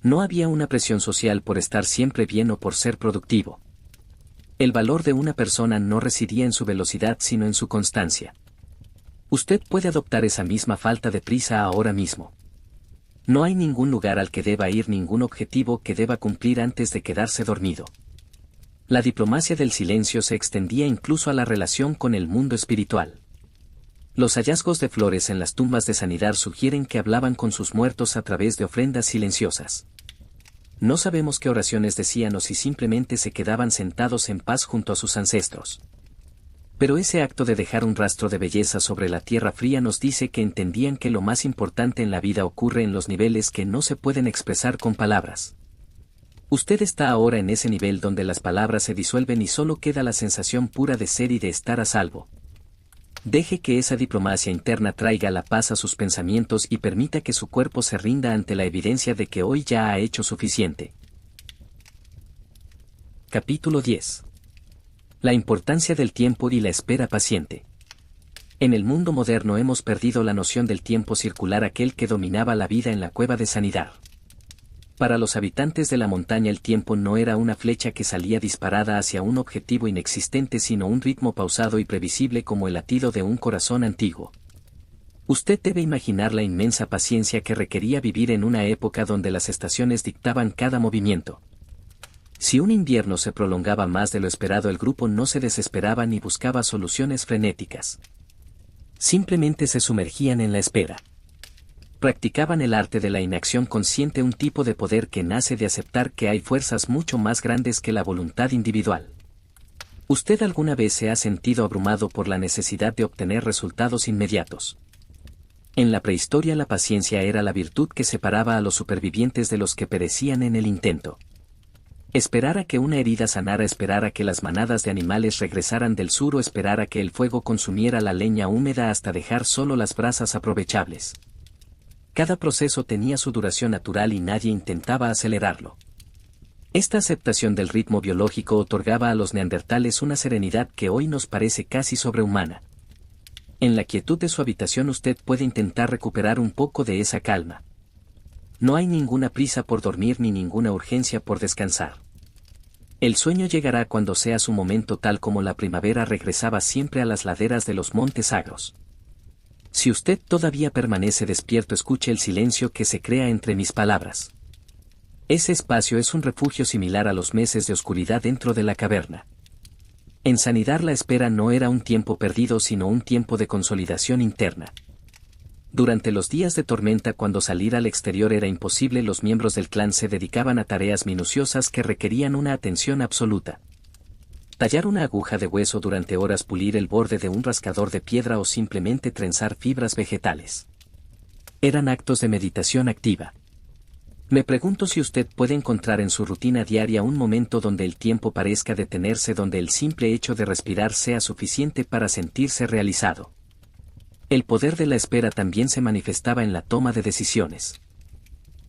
No había una presión social por estar siempre bien o por ser productivo. El valor de una persona no residía en su velocidad sino en su constancia. Usted puede adoptar esa misma falta de prisa ahora mismo. No hay ningún lugar al que deba ir, ningún objetivo que deba cumplir antes de quedarse dormido. La diplomacia del silencio se extendía incluso a la relación con el mundo espiritual. Los hallazgos de flores en las tumbas de sanidad sugieren que hablaban con sus muertos a través de ofrendas silenciosas. No sabemos qué oraciones decían o si simplemente se quedaban sentados en paz junto a sus ancestros. Pero ese acto de dejar un rastro de belleza sobre la tierra fría nos dice que entendían que lo más importante en la vida ocurre en los niveles que no se pueden expresar con palabras. Usted está ahora en ese nivel donde las palabras se disuelven y solo queda la sensación pura de ser y de estar a salvo. Deje que esa diplomacia interna traiga la paz a sus pensamientos y permita que su cuerpo se rinda ante la evidencia de que hoy ya ha hecho suficiente. Capítulo 10. La importancia del tiempo y la espera paciente. En el mundo moderno hemos perdido la noción del tiempo circular, aquel que dominaba la vida en la cueva de sanidad. Para los habitantes de la montaña el tiempo no era una flecha que salía disparada hacia un objetivo inexistente, sino un ritmo pausado y previsible como el latido de un corazón antiguo. Usted debe imaginar la inmensa paciencia que requería vivir en una época donde las estaciones dictaban cada movimiento. Si un invierno se prolongaba más de lo esperado, el grupo no se desesperaba ni buscaba soluciones frenéticas. Simplemente se sumergían en la espera. Practicaban el arte de la inacción consciente, un tipo de poder que nace de aceptar que hay fuerzas mucho más grandes que la voluntad individual. ¿Usted alguna vez se ha sentido abrumado por la necesidad de obtener resultados inmediatos? En la prehistoria la paciencia era la virtud que separaba a los supervivientes de los que perecían en el intento. Esperar a que una herida sanara, esperar a que las manadas de animales regresaran del sur o esperar a que el fuego consumiera la leña húmeda hasta dejar solo las brasas aprovechables. Cada proceso tenía su duración natural y nadie intentaba acelerarlo. Esta aceptación del ritmo biológico otorgaba a los neandertales una serenidad que hoy nos parece casi sobrehumana. En la quietud de su habitación usted puede intentar recuperar un poco de esa calma. No hay ninguna prisa por dormir ni ninguna urgencia por descansar. El sueño llegará cuando sea su momento, tal como la primavera regresaba siempre a las laderas de los montes Agros. Si usted todavía permanece despierto, escuche el silencio que se crea entre mis palabras. Ese espacio es un refugio similar a los meses de oscuridad dentro de la caverna. En sanidad la espera no era un tiempo perdido, sino un tiempo de consolidación interna. Durante los días de tormenta, cuando salir al exterior era imposible, los miembros del clan se dedicaban a tareas minuciosas que requerían una atención absoluta. Tallar una aguja de hueso durante horas, pulir el borde de un rascador de piedra o simplemente trenzar fibras vegetales. Eran actos de meditación activa. Me pregunto si usted puede encontrar en su rutina diaria un momento donde el tiempo parezca detenerse, donde el simple hecho de respirar sea suficiente para sentirse realizado. El poder de la espera también se manifestaba en la toma de decisiones.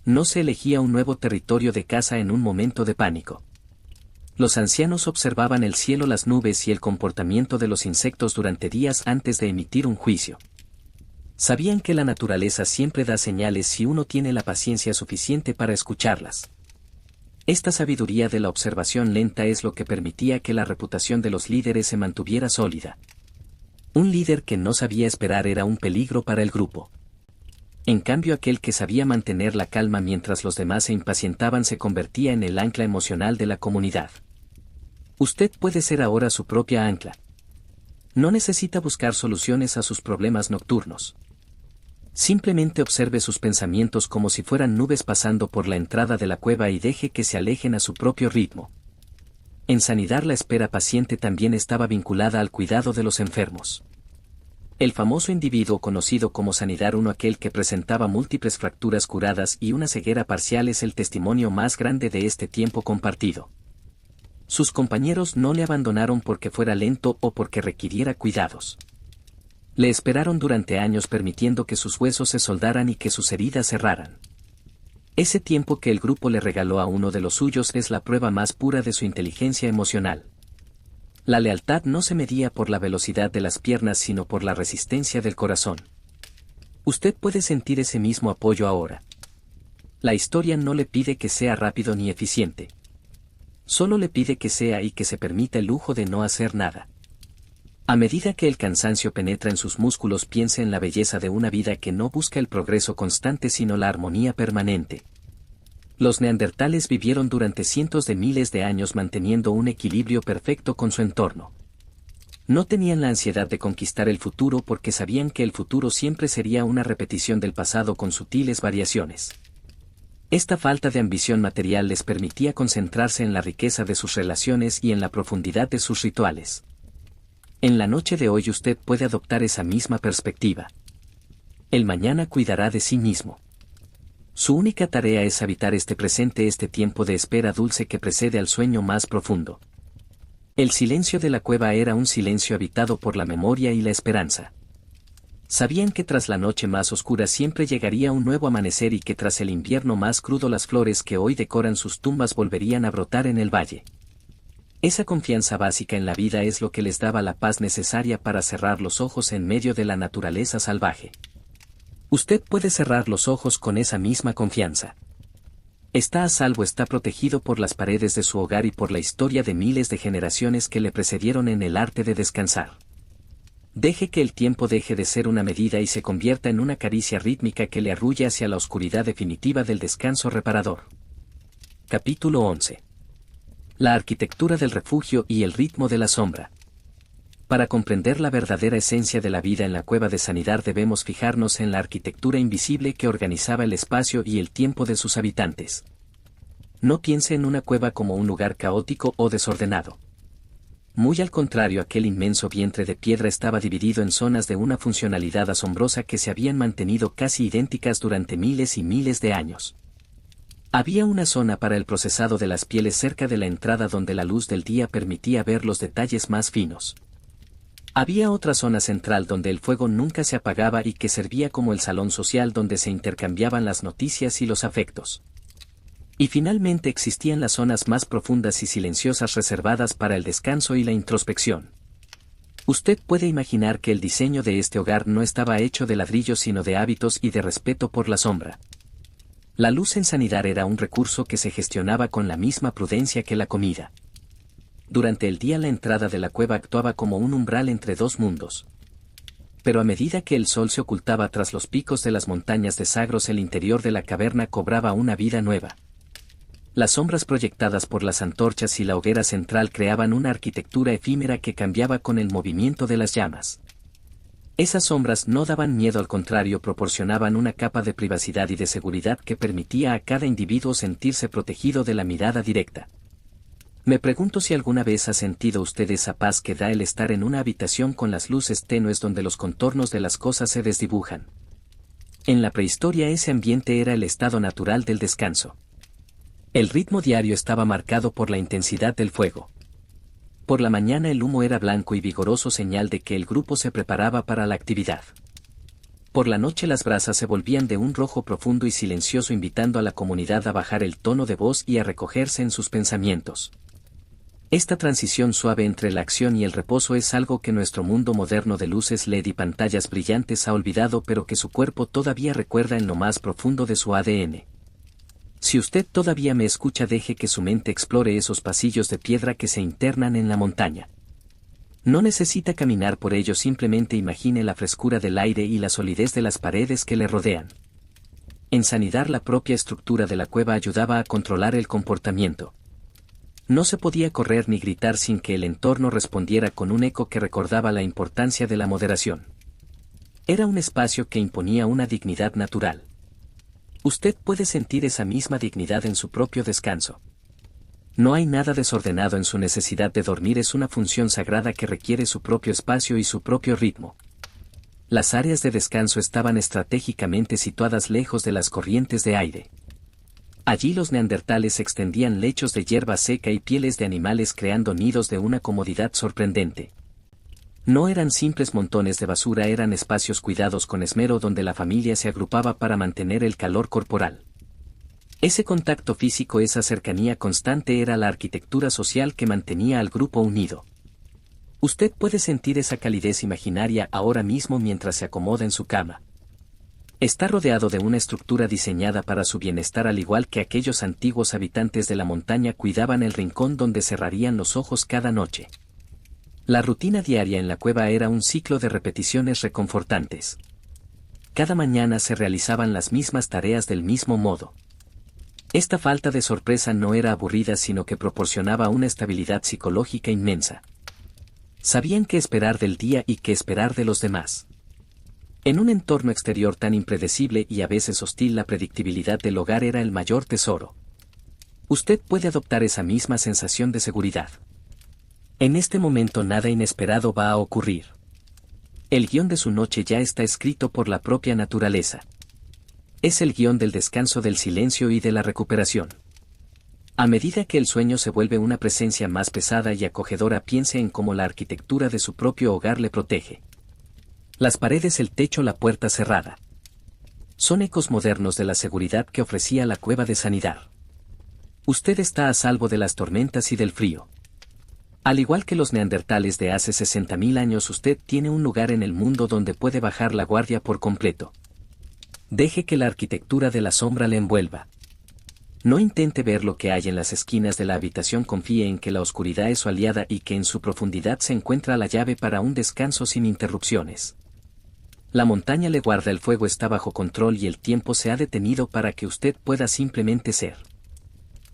No se elegía un nuevo territorio de caza en un momento de pánico. Los ancianos observaban el cielo, las nubes y el comportamiento de los insectos durante días antes de emitir un juicio. Sabían que la naturaleza siempre da señales si uno tiene la paciencia suficiente para escucharlas. Esta sabiduría de la observación lenta es lo que permitía que la reputación de los líderes se mantuviera sólida. Un líder que no sabía esperar era un peligro para el grupo. En cambio, aquel que sabía mantener la calma mientras los demás se impacientaban se convertía en el ancla emocional de la comunidad. Usted puede ser ahora su propia ancla. No necesita buscar soluciones a sus problemas nocturnos. Simplemente observe sus pensamientos como si fueran nubes pasando por la entrada de la cueva y deje que se alejen a su propio ritmo. En sanidad la espera paciente también estaba vinculada al cuidado de los enfermos. El famoso individuo conocido como Sanidar I, aquel que presentaba múltiples fracturas curadas y una ceguera parcial, es el testimonio más grande de este tiempo compartido. Sus compañeros no le abandonaron porque fuera lento o porque requiriera cuidados. Le esperaron durante años, permitiendo que sus huesos se soldaran y que sus heridas cerraran. Ese tiempo que el grupo le regaló a uno de los suyos es la prueba más pura de su inteligencia emocional. La lealtad no se medía por la velocidad de las piernas, sino por la resistencia del corazón. Usted puede sentir ese mismo apoyo ahora. La historia no le pide que sea rápido ni eficiente. Solo le pide que sea y que se permita el lujo de no hacer nada. A medida que el cansancio penetra en sus músculos, piense en la belleza de una vida que no busca el progreso constante sino la armonía permanente. Los neandertales vivieron durante cientos de miles de años manteniendo un equilibrio perfecto con su entorno. No tenían la ansiedad de conquistar el futuro porque sabían que el futuro siempre sería una repetición del pasado con sutiles variaciones. Esta falta de ambición material les permitía concentrarse en la riqueza de sus relaciones y en la profundidad de sus rituales. En la noche de hoy usted puede adoptar esa misma perspectiva. El mañana cuidará de sí mismo. Su única tarea es habitar este presente, este tiempo de espera dulce que precede al sueño más profundo. El silencio de la cueva era un silencio habitado por la memoria y la esperanza. Sabían que tras la noche más oscura siempre llegaría un nuevo amanecer y que tras el invierno más crudo las flores que hoy decoran sus tumbas volverían a brotar en el valle. Esa confianza básica en la vida es lo que les daba la paz necesaria para cerrar los ojos en medio de la naturaleza salvaje. Usted puede cerrar los ojos con esa misma confianza. Está a salvo, está protegido por las paredes de su hogar y por la historia de miles de generaciones que le precedieron en el arte de descansar. Deje que el tiempo deje de ser una medida y se convierta en una caricia rítmica que le arrulle hacia la oscuridad definitiva del descanso reparador. Capítulo 11. La arquitectura del refugio y el ritmo de la sombra. Para comprender la verdadera esencia de la vida en la cueva de Sanidar debemos fijarnos en la arquitectura invisible que organizaba el espacio y el tiempo de sus habitantes. No piense en una cueva como un lugar caótico o desordenado. Muy al contrario, aquel inmenso vientre de piedra estaba dividido en zonas de una funcionalidad asombrosa que se habían mantenido casi idénticas durante miles y miles de años. Había una zona para el procesado de las pieles cerca de la entrada donde la luz del día permitía ver los detalles más finos. Había otra zona central donde el fuego nunca se apagaba y que servía como el salón social donde se intercambiaban las noticias y los afectos. Y finalmente existían las zonas más profundas y silenciosas reservadas para el descanso y la introspección. Usted puede imaginar que el diseño de este hogar no estaba hecho de ladrillos sino de hábitos y de respeto por la sombra. La luz en sanidad era un recurso que se gestionaba con la misma prudencia que la comida. Durante el día la entrada de la cueva actuaba como un umbral entre dos mundos. Pero a medida que el sol se ocultaba tras los picos de las montañas de Sagros, el interior de la caverna cobraba una vida nueva. Las sombras proyectadas por las antorchas y la hoguera central creaban una arquitectura efímera que cambiaba con el movimiento de las llamas. Esas sombras no daban miedo, al contrario, proporcionaban una capa de privacidad y de seguridad que permitía a cada individuo sentirse protegido de la mirada directa. Me pregunto si alguna vez ha sentido usted esa paz que da el estar en una habitación con las luces tenues donde los contornos de las cosas se desdibujan. En la prehistoria ese ambiente era el estado natural del descanso. El ritmo diario estaba marcado por la intensidad del fuego. Por la mañana el humo era blanco y vigoroso, señal de que el grupo se preparaba para la actividad. Por la noche las brasas se volvían de un rojo profundo y silencioso, invitando a la comunidad a bajar el tono de voz y a recogerse en sus pensamientos. Esta transición suave entre la acción y el reposo es algo que nuestro mundo moderno de luces LED y pantallas brillantes ha olvidado, pero que su cuerpo todavía recuerda en lo más profundo de su ADN. Si usted todavía me escucha, deje que su mente explore esos pasillos de piedra que se internan en la montaña. No necesita caminar por ellos, simplemente imagine la frescura del aire y la solidez de las paredes que le rodean. En sanidad, la propia estructura de la cueva ayudaba a controlar el comportamiento. No se podía correr ni gritar sin que el entorno respondiera con un eco que recordaba la importancia de la moderación. Era un espacio que imponía una dignidad natural. Usted puede sentir esa misma dignidad en su propio descanso. No hay nada desordenado en su necesidad de dormir, es una función sagrada que requiere su propio espacio y su propio ritmo. Las áreas de descanso estaban estratégicamente situadas lejos de las corrientes de aire. Allí los neandertales extendían lechos de hierba seca y pieles de animales, creando nidos de una comodidad sorprendente. No eran simples montones de basura, eran espacios cuidados con esmero donde la familia se agrupaba para mantener el calor corporal. Ese contacto físico, esa cercanía constante era la arquitectura social que mantenía al grupo unido. Usted puede sentir esa calidez imaginaria ahora mismo mientras se acomoda en su cama. Está rodeado de una estructura diseñada para su bienestar, al igual que aquellos antiguos habitantes de la montaña cuidaban el rincón donde cerrarían los ojos cada noche. La rutina diaria en la cueva era un ciclo de repeticiones reconfortantes. Cada mañana se realizaban las mismas tareas del mismo modo. Esta falta de sorpresa no era aburrida, sino que proporcionaba una estabilidad psicológica inmensa. Sabían qué esperar del día y qué esperar de los demás. En un entorno exterior tan impredecible y a veces hostil, la predictibilidad del hogar era el mayor tesoro. Usted puede adoptar esa misma sensación de seguridad. En este momento nada inesperado va a ocurrir. El guión de su noche ya está escrito por la propia naturaleza. Es el guión del descanso, del silencio y de la recuperación. A medida que el sueño se vuelve una presencia más pesada y acogedora, piense en cómo la arquitectura de su propio hogar le protege. Las paredes, el techo, la puerta cerrada. Son ecos modernos de la seguridad que ofrecía la cueva de sanidad. Usted está a salvo de las tormentas y del frío. Al igual que los neandertales de hace 60.000 años, usted tiene un lugar en el mundo donde puede bajar la guardia por completo. Deje que la arquitectura de la sombra le envuelva. No intente ver lo que hay en las esquinas de la habitación, confíe en que la oscuridad es su aliada y que en su profundidad se encuentra la llave para un descanso sin interrupciones. La montaña le guarda, el fuego está bajo control y el tiempo se ha detenido para que usted pueda simplemente ser.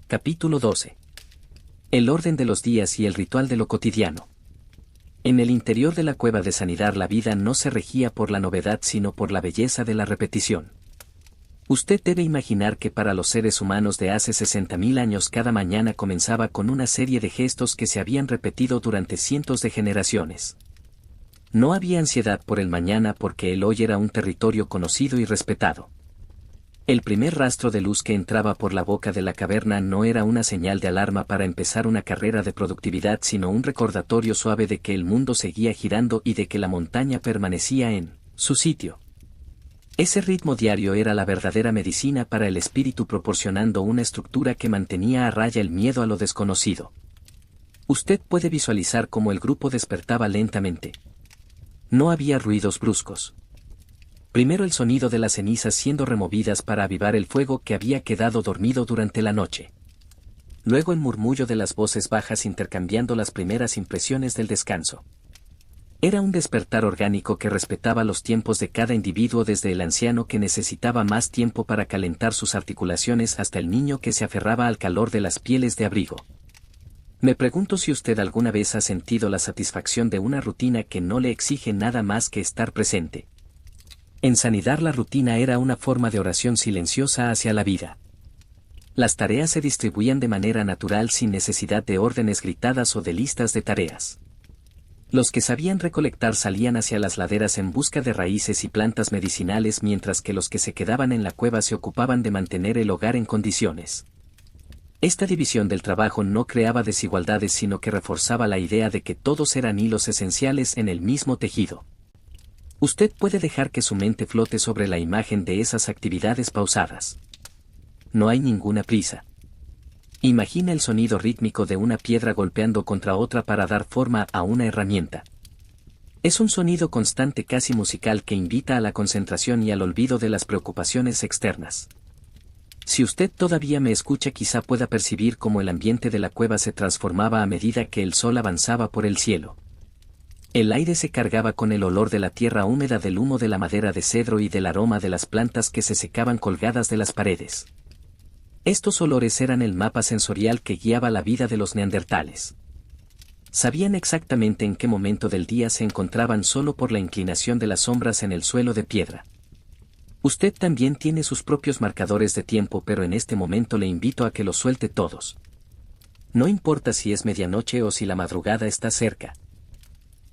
Capítulo 12. El orden de los días y el ritual de lo cotidiano. En el interior de la cueva de sanidad la vida no se regía por la novedad sino por la belleza de la repetición. Usted debe imaginar que para los seres humanos de hace 60.000 años cada mañana comenzaba con una serie de gestos que se habían repetido durante cientos de generaciones. No había ansiedad por el mañana porque el hoy era un territorio conocido y respetado. El primer rastro de luz que entraba por la boca de la caverna no era una señal de alarma para empezar una carrera de productividad, sino un recordatorio suave de que el mundo seguía girando y de que la montaña permanecía en su sitio. Ese ritmo diario era la verdadera medicina para el espíritu, proporcionando una estructura que mantenía a raya el miedo a lo desconocido. Usted puede visualizar cómo el grupo despertaba lentamente. No había ruidos bruscos. Primero el sonido de las cenizas siendo removidas para avivar el fuego que había quedado dormido durante la noche. Luego el murmullo de las voces bajas intercambiando las primeras impresiones del descanso. Era un despertar orgánico que respetaba los tiempos de cada individuo, desde el anciano que necesitaba más tiempo para calentar sus articulaciones hasta el niño que se aferraba al calor de las pieles de abrigo. Me pregunto si usted alguna vez ha sentido la satisfacción de una rutina que no le exige nada más que estar presente. En Sanidar la rutina era una forma de oración silenciosa hacia la vida. Las tareas se distribuían de manera natural sin necesidad de órdenes gritadas o de listas de tareas. Los que sabían recolectar salían hacia las laderas en busca de raíces y plantas medicinales, mientras que los que se quedaban en la cueva se ocupaban de mantener el hogar en condiciones. Esta división del trabajo no creaba desigualdades, sino que reforzaba la idea de que todos eran hilos esenciales en el mismo tejido. Usted puede dejar que su mente flote sobre la imagen de esas actividades pausadas. No hay ninguna prisa. Imagina el sonido rítmico de una piedra golpeando contra otra para dar forma a una herramienta. Es un sonido constante, casi musical, que invita a la concentración y al olvido de las preocupaciones externas. Si usted todavía me escucha, quizá pueda percibir cómo el ambiente de la cueva se transformaba a medida que el sol avanzaba por el cielo. El aire se cargaba con el olor de la tierra húmeda, del humo de la madera de cedro y del aroma de las plantas que se secaban colgadas de las paredes. Estos olores eran el mapa sensorial que guiaba la vida de los neandertales. Sabían exactamente en qué momento del día se encontraban solo por la inclinación de las sombras en el suelo de piedra. Usted también tiene sus propios marcadores de tiempo, pero en este momento le invito a que los suelte todos. No importa si es medianoche o si la madrugada está cerca.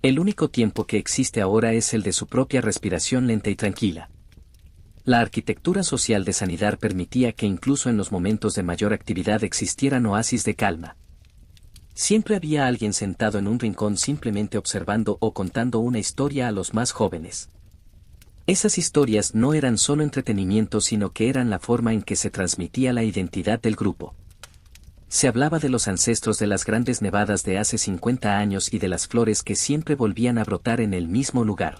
El único tiempo que existe ahora es el de su propia respiración lenta y tranquila. La arquitectura social de Sanidar permitía que incluso en los momentos de mayor actividad existieran oasis de calma. Siempre había alguien sentado en un rincón simplemente observando o contando una historia a los más jóvenes. Esas historias no eran solo entretenimiento, sino que eran la forma en que se transmitía la identidad del grupo. Se hablaba de los ancestros de las grandes nevadas de hace 50 años y de las flores que siempre volvían a brotar en el mismo lugar.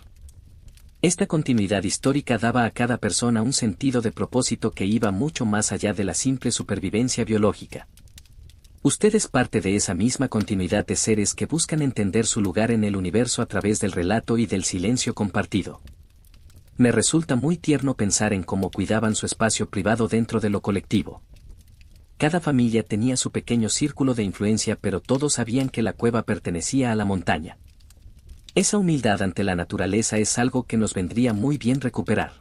Esta continuidad histórica daba a cada persona un sentido de propósito que iba mucho más allá de la simple supervivencia biológica. Usted es parte de esa misma continuidad de seres que buscan entender su lugar en el universo a través del relato y del silencio compartido. Me resulta muy tierno pensar en cómo cuidaban su espacio privado dentro de lo colectivo. Cada familia tenía su pequeño círculo de influencia, pero todos sabían que la cueva pertenecía a la montaña. Esa humildad ante la naturaleza es algo que nos vendría muy bien recuperar.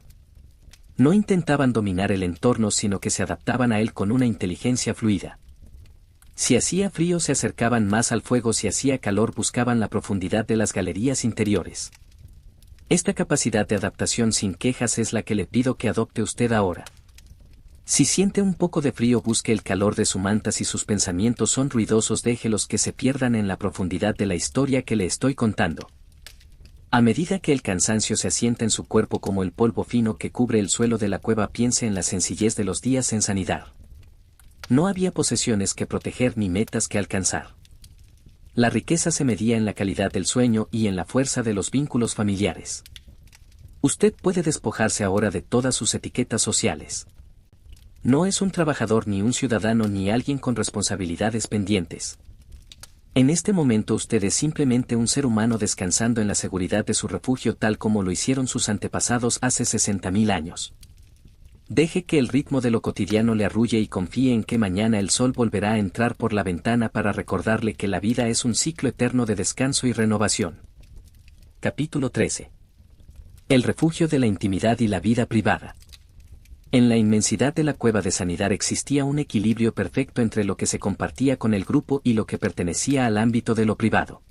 No intentaban dominar el entorno, sino que se adaptaban a él con una inteligencia fluida. Si hacía frío se acercaban más al fuego, si hacía calor buscaban la profundidad de las galerías interiores. Esta capacidad de adaptación sin quejas es la que le pido que adopte usted ahora. Si siente un poco de frío, busque el calor de su manta. Si sus pensamientos son ruidosos, déjelos que se pierdan en la profundidad de la historia que le estoy contando. A medida que el cansancio se asienta en su cuerpo como el polvo fino que cubre el suelo de la cueva, piense en la sencillez de los días en Sanidar. No había posesiones que proteger ni metas que alcanzar. La riqueza se medía en la calidad del sueño y en la fuerza de los vínculos familiares. Usted puede despojarse ahora de todas sus etiquetas sociales. No es un trabajador, ni un ciudadano, ni alguien con responsabilidades pendientes. En este momento usted es simplemente un ser humano descansando en la seguridad de su refugio, tal como lo hicieron sus antepasados hace 60.000 años. Deje que el ritmo de lo cotidiano le arrulle y confíe en que mañana el sol volverá a entrar por la ventana para recordarle que la vida es un ciclo eterno de descanso y renovación. Capítulo 13. El refugio de la intimidad y la vida privada. En la inmensidad de la cueva de Sanidar existía un equilibrio perfecto entre lo que se compartía con el grupo y lo que pertenecía al ámbito de lo privado.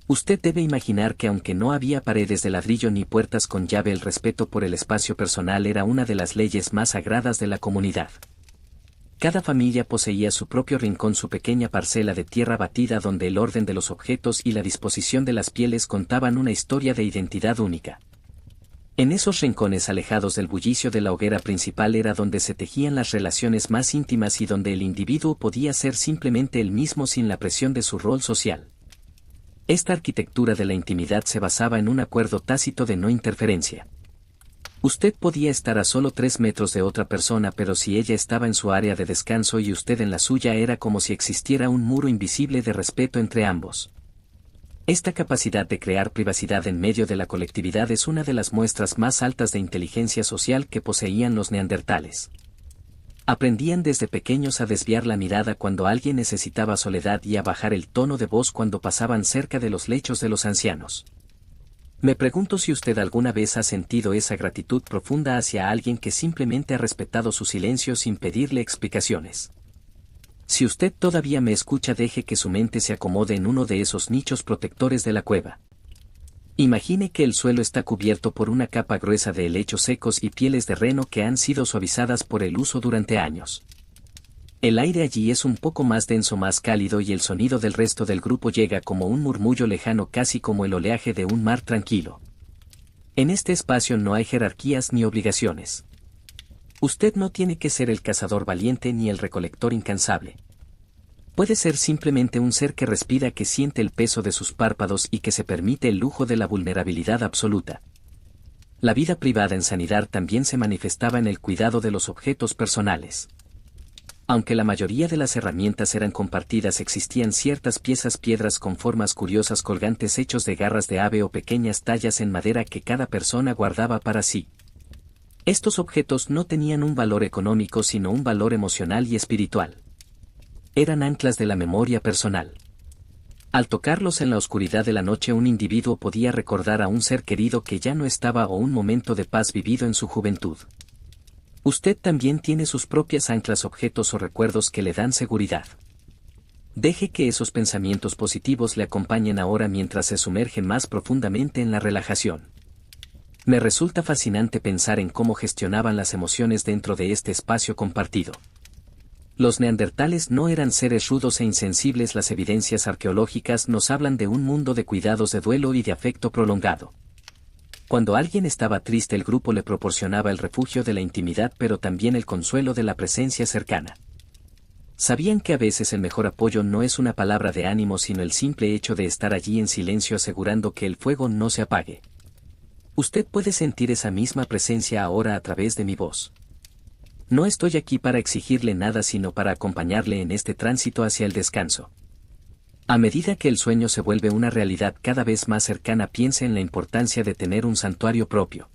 Usted debe imaginar que aunque no había paredes de ladrillo ni puertas con llave, el respeto por el espacio personal era una de las leyes más sagradas de la comunidad. Cada familia poseía su propio rincón, su pequeña parcela de tierra batida, donde el orden de los objetos y la disposición de las pieles contaban una historia de identidad única. En esos rincones alejados del bullicio de la hoguera principal era donde se tejían las relaciones más íntimas y donde el individuo podía ser simplemente él mismo sin la presión de su rol social. Esta arquitectura de la intimidad se basaba en un acuerdo tácito de no interferencia. Usted podía estar a solo 3 metros de otra persona, pero si ella estaba en su área de descanso y usted en la suya, era como si existiera un muro invisible de respeto entre ambos. Esta capacidad de crear privacidad en medio de la colectividad es una de las muestras más altas de inteligencia social que poseían los neandertales. Aprendían desde pequeños a desviar la mirada cuando alguien necesitaba soledad y a bajar el tono de voz cuando pasaban cerca de los lechos de los ancianos. Me pregunto si usted alguna vez ha sentido esa gratitud profunda hacia alguien que simplemente ha respetado su silencio sin pedirle explicaciones. Si usted todavía me escucha, deje que su mente se acomode en uno de esos nichos protectores de la cueva. Imagine que el suelo está cubierto por una capa gruesa de helechos secos y pieles de reno que han sido suavizadas por el uso durante años. El aire allí es un poco más denso, más cálido, y el sonido del resto del grupo llega como un murmullo lejano, casi como el oleaje de un mar tranquilo. En este espacio no hay jerarquías ni obligaciones. Usted no tiene que ser el cazador valiente ni el recolector incansable. Puede ser simplemente un ser que respira, que siente el peso de sus párpados y que se permite el lujo de la vulnerabilidad absoluta. La vida privada en Sanidar también se manifestaba en el cuidado de los objetos personales. Aunque la mayoría de las herramientas eran compartidas, existían ciertas piedras con formas curiosas, colgantes hechos de garras de ave o pequeñas tallas en madera que cada persona guardaba para sí. Estos objetos no tenían un valor económico, sino un valor emocional y espiritual. Eran anclas de la memoria personal. Al tocarlos en la oscuridad de la noche, un individuo podía recordar a un ser querido que ya no estaba o un momento de paz vivido en su juventud. Usted también tiene sus propias anclas, objetos o recuerdos que le dan seguridad. Deje que esos pensamientos positivos le acompañen ahora mientras se sumerge más profundamente en la relajación. Me resulta fascinante pensar en cómo gestionaban las emociones dentro de este espacio compartido. Los neandertales no eran seres rudos e insensibles. Las evidencias arqueológicas nos hablan de un mundo de cuidados, de duelo y de afecto prolongado. Cuando alguien estaba triste, el grupo le proporcionaba el refugio de la intimidad, pero también el consuelo de la presencia cercana. Sabían que a veces el mejor apoyo no es una palabra de ánimo, sino el simple hecho de estar allí en silencio, asegurando que el fuego no se apague. Usted puede sentir esa misma presencia ahora a través de mi voz. No estoy aquí para exigirle nada, sino para acompañarle en este tránsito hacia el descanso. A medida que el sueño se vuelve una realidad cada vez más cercana, piense en la importancia de tener un santuario propio.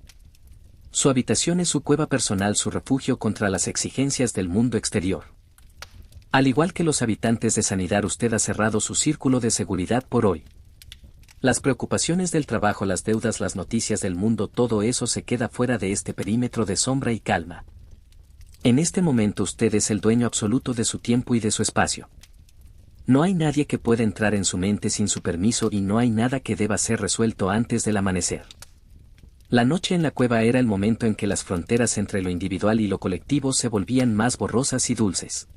Su habitación es su cueva personal, su refugio contra las exigencias del mundo exterior. Al igual que los habitantes de Sanidar, usted ha cerrado su círculo de seguridad por hoy. Las preocupaciones del trabajo, las deudas, las noticias del mundo, todo eso se queda fuera de este perímetro de sombra y calma. En este momento usted es el dueño absoluto de su tiempo y de su espacio. No hay nadie que pueda entrar en su mente sin su permiso, y no hay nada que deba ser resuelto antes del amanecer. La noche en la cueva era el momento en que las fronteras entre lo individual y lo colectivo se volvían más borrosas y dulces.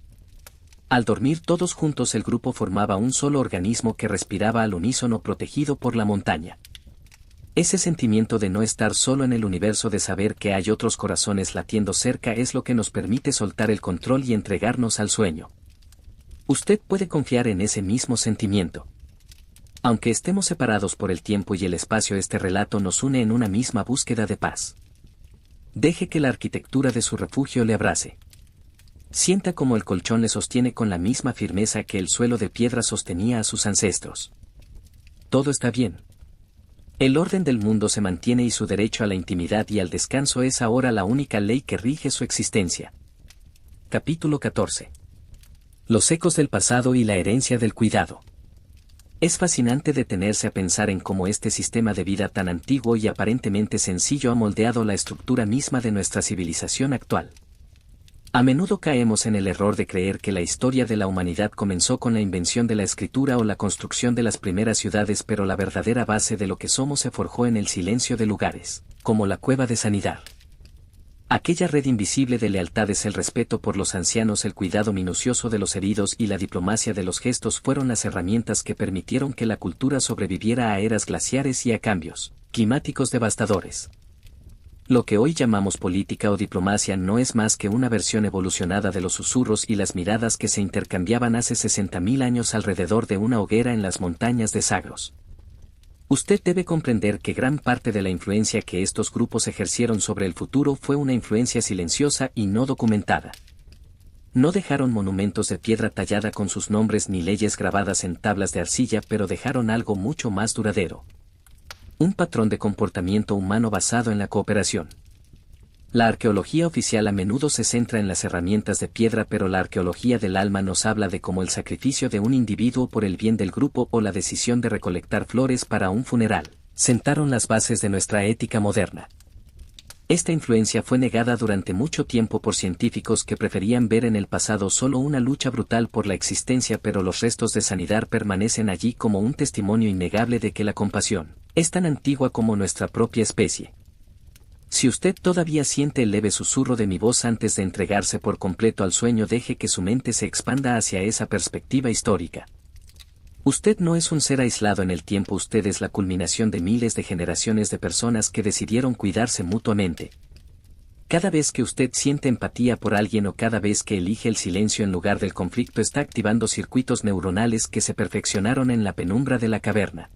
Al dormir todos juntos, el grupo formaba un solo organismo que respiraba al unísono, protegido por la montaña. Ese sentimiento de no estar solo en el universo, de saber que hay otros corazones latiendo cerca, es lo que nos permite soltar el control y entregarnos al sueño. Usted puede confiar en ese mismo sentimiento. Aunque estemos separados por el tiempo y el espacio, este relato nos une en una misma búsqueda de paz. Deje que la arquitectura de su refugio le abrace. Sienta como el colchón le sostiene con la misma firmeza que el suelo de piedra sostenía a sus ancestros. Todo está bien. El orden del mundo se mantiene y su derecho a la intimidad y al descanso es ahora la única ley que rige su existencia. Capítulo 14. Los ecos del pasado y la herencia del cuidado. Es fascinante detenerse a pensar en cómo este sistema de vida tan antiguo y aparentemente sencillo ha moldeado la estructura misma de nuestra civilización actual. A menudo caemos en el error de creer que la historia de la humanidad comenzó con la invención de la escritura o la construcción de las primeras ciudades, pero la verdadera base de lo que somos se forjó en el silencio de lugares, como la cueva de Sanidar. Aquella red invisible de lealtades, el respeto por los ancianos, el cuidado minucioso de los heridos y la diplomacia de los gestos fueron las herramientas que permitieron que la cultura sobreviviera a eras glaciares y a cambios climáticos devastadores. Lo que hoy llamamos política o diplomacia no es más que una versión evolucionada de los susurros y las miradas que se intercambiaban hace 60.000 años alrededor de una hoguera en las montañas de Zagros. Usted debe comprender que gran parte de la influencia que estos grupos ejercieron sobre el futuro fue una influencia silenciosa y no documentada. No dejaron monumentos de piedra tallada con sus nombres ni leyes grabadas en tablas de arcilla, pero dejaron algo mucho más duradero. Un patrón de comportamiento humano basado en la cooperación. La arqueología oficial a menudo se centra en las herramientas de piedra, pero la arqueología del alma nos habla de cómo el sacrificio de un individuo por el bien del grupo o la decisión de recolectar flores para un funeral sentaron las bases de nuestra ética moderna. Esta influencia fue negada durante mucho tiempo por científicos que preferían ver en el pasado solo una lucha brutal por la existencia, pero los restos de sanidad permanecen allí como un testimonio innegable de que la compasión es tan antigua como nuestra propia especie. Si usted todavía siente el leve susurro de mi voz antes de entregarse por completo al sueño, deje que su mente se expanda hacia esa perspectiva histórica. Usted no es un ser aislado en el tiempo, usted es la culminación de miles de generaciones de personas que decidieron cuidarse mutuamente. Cada vez que usted siente empatía por alguien o cada vez que elige el silencio en lugar del conflicto, está activando circuitos neuronales que se perfeccionaron en la penumbra de la caverna.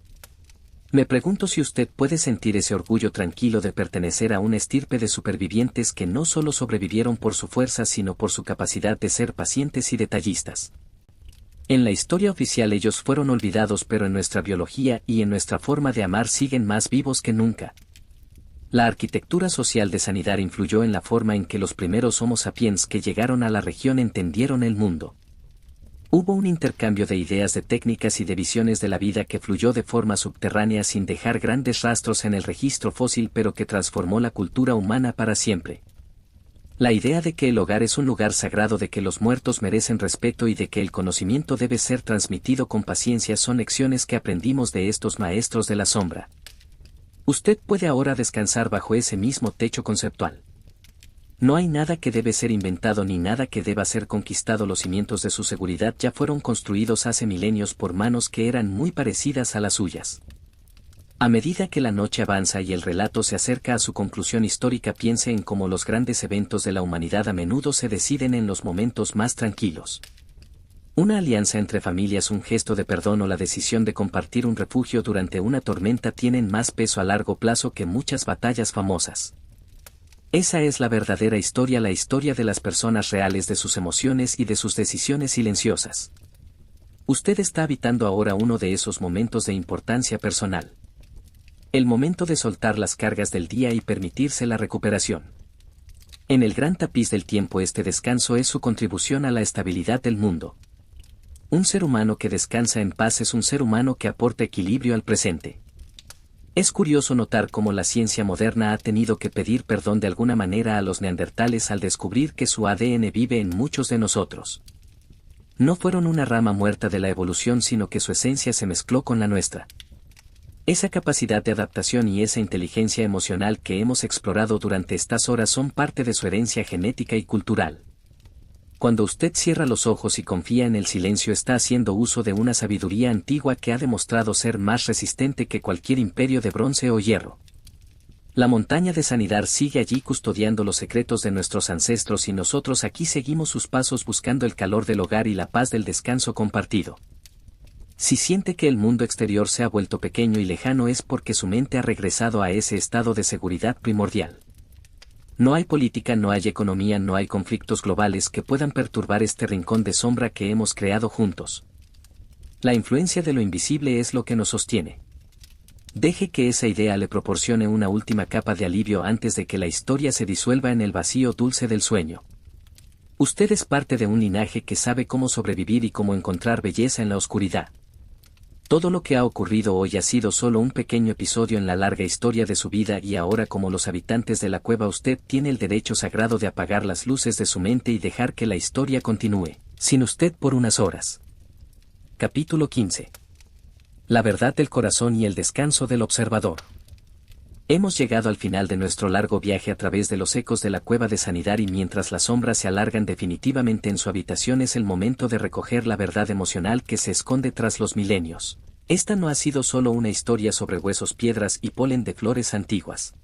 Me pregunto si usted puede sentir ese orgullo tranquilo de pertenecer a una estirpe de supervivientes que no solo sobrevivieron por su fuerza sino por su capacidad de ser pacientes y detallistas. En la historia oficial ellos fueron olvidados, pero en nuestra biología y en nuestra forma de amar siguen más vivos que nunca. La arquitectura social de Sanidar influyó en la forma en que los primeros Homo sapiens que llegaron a la región entendieron el mundo. Hubo un intercambio de ideas, de técnicas y de visiones de la vida que fluyó de forma subterránea sin dejar grandes rastros en el registro fósil, pero que transformó la cultura humana para siempre. La idea de que el hogar es un lugar sagrado, de que los muertos merecen respeto y de que el conocimiento debe ser transmitido con paciencia son lecciones que aprendimos de estos maestros de la sombra. Usted puede ahora descansar bajo ese mismo techo conceptual. No hay nada que debe ser inventado ni nada que deba ser conquistado. Los cimientos de su seguridad ya fueron construidos hace milenios por manos que eran muy parecidas a las suyas. A medida que la noche avanza y el relato se acerca a su conclusión histórica, piense en cómo los grandes eventos de la humanidad a menudo se deciden en los momentos más tranquilos. Una alianza entre familias, un gesto de perdón o la decisión de compartir un refugio durante una tormenta tienen más peso a largo plazo que muchas batallas famosas. Esa es la verdadera historia, la historia de las personas reales, de sus emociones y de sus decisiones silenciosas. Usted está habitando ahora uno de esos momentos de importancia personal. El momento de soltar las cargas del día y permitirse la recuperación. En el gran tapiz del tiempo, este descanso es su contribución a la estabilidad del mundo. Un ser humano que descansa en paz es un ser humano que aporta equilibrio al presente. Es curioso notar cómo la ciencia moderna ha tenido que pedir perdón de alguna manera a los neandertales al descubrir que su ADN vive en muchos de nosotros. No fueron una rama muerta de la evolución, sino que su esencia se mezcló con la nuestra. Esa capacidad de adaptación y esa inteligencia emocional que hemos explorado durante estas horas son parte de su herencia genética y cultural. Cuando usted cierra los ojos y confía en el silencio, está haciendo uso de una sabiduría antigua que ha demostrado ser más resistente que cualquier imperio de bronce o hierro. La montaña de Sanidar sigue allí custodiando los secretos de nuestros ancestros y nosotros aquí seguimos sus pasos buscando el calor del hogar y la paz del descanso compartido. Si siente que el mundo exterior se ha vuelto pequeño y lejano, es porque su mente ha regresado a ese estado de seguridad primordial. No hay política, no hay economía, no hay conflictos globales que puedan perturbar este rincón de sombra que hemos creado juntos. La influencia de lo invisible es lo que nos sostiene. Deje que esa idea le proporcione una última capa de alivio antes de que la historia se disuelva en el vacío dulce del sueño. Usted es parte de un linaje que sabe cómo sobrevivir y cómo encontrar belleza en la oscuridad. Todo lo que ha ocurrido hoy ha sido solo un pequeño episodio en la larga historia de su vida, y ahora, como los habitantes de la cueva, usted tiene el derecho sagrado de apagar las luces de su mente y dejar que la historia continúe, sin usted, por unas horas. Capítulo 15. La verdad del corazón y el descanso del observador. Hemos llegado al final de nuestro largo viaje a través de los ecos de la cueva de Sanidar, y mientras las sombras se alargan definitivamente en su habitación, es el momento de recoger la verdad emocional que se esconde tras los milenios. Esta no ha sido solo una historia sobre huesos, piedras y polen de flores antiguas.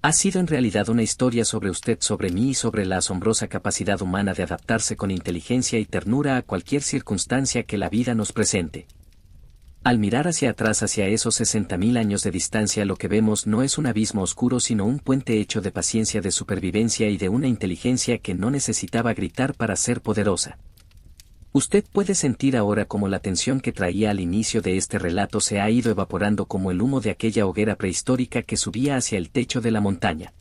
Ha sido en realidad una historia sobre usted, sobre mí y sobre la asombrosa capacidad humana de adaptarse con inteligencia y ternura a cualquier circunstancia que la vida nos presente. Al mirar hacia atrás, hacia esos 60.000 años de distancia, lo que vemos no es un abismo oscuro, sino un puente hecho de paciencia, de supervivencia y de una inteligencia que no necesitaba gritar para ser poderosa. Usted puede sentir ahora cómo la tensión que traía al inicio de este relato se ha ido evaporando como el humo de aquella hoguera prehistórica que subía hacia el techo de la montaña.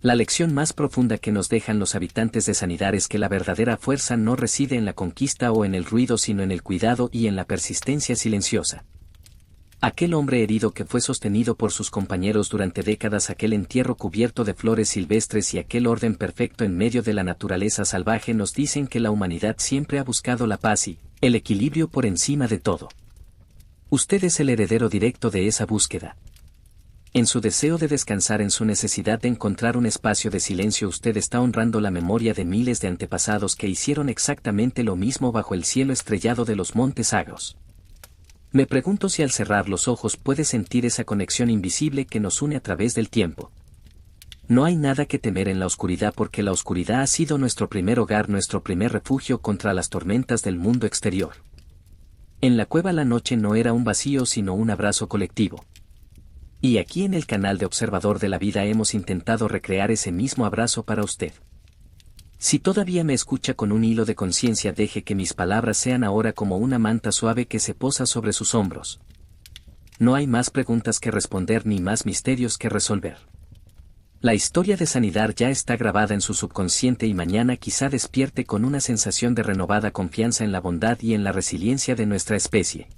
La lección más profunda que nos dejan los habitantes de Sanidar es que la verdadera fuerza no reside en la conquista o en el ruido, sino en el cuidado y en la persistencia silenciosa. Aquel hombre herido que fue sostenido por sus compañeros durante décadas, aquel entierro cubierto de flores silvestres y aquel orden perfecto en medio de la naturaleza salvaje nos dicen que la humanidad siempre ha buscado la paz y el equilibrio por encima de todo. Usted es el heredero directo de esa búsqueda. En su deseo de descansar, en su necesidad de encontrar un espacio de silencio, usted está honrando la memoria de miles de antepasados que hicieron exactamente lo mismo bajo el cielo estrellado de los montes Agros. Me pregunto si al cerrar los ojos puede sentir esa conexión invisible que nos une a través del tiempo. No hay nada que temer en la oscuridad, porque la oscuridad ha sido nuestro primer hogar, nuestro primer refugio contra las tormentas del mundo exterior. En la cueva la noche no era un vacío, sino un abrazo colectivo. Y aquí en el canal de Observador de la Vida hemos intentado recrear ese mismo abrazo para usted. Si todavía me escucha con un hilo de conciencia, deje que mis palabras sean ahora como una manta suave que se posa sobre sus hombros. No hay más preguntas que responder ni más misterios que resolver. La historia de Sanidar ya está grabada en su subconsciente y mañana quizá despierte con una sensación de renovada confianza en la bondad y en la resiliencia de nuestra especie.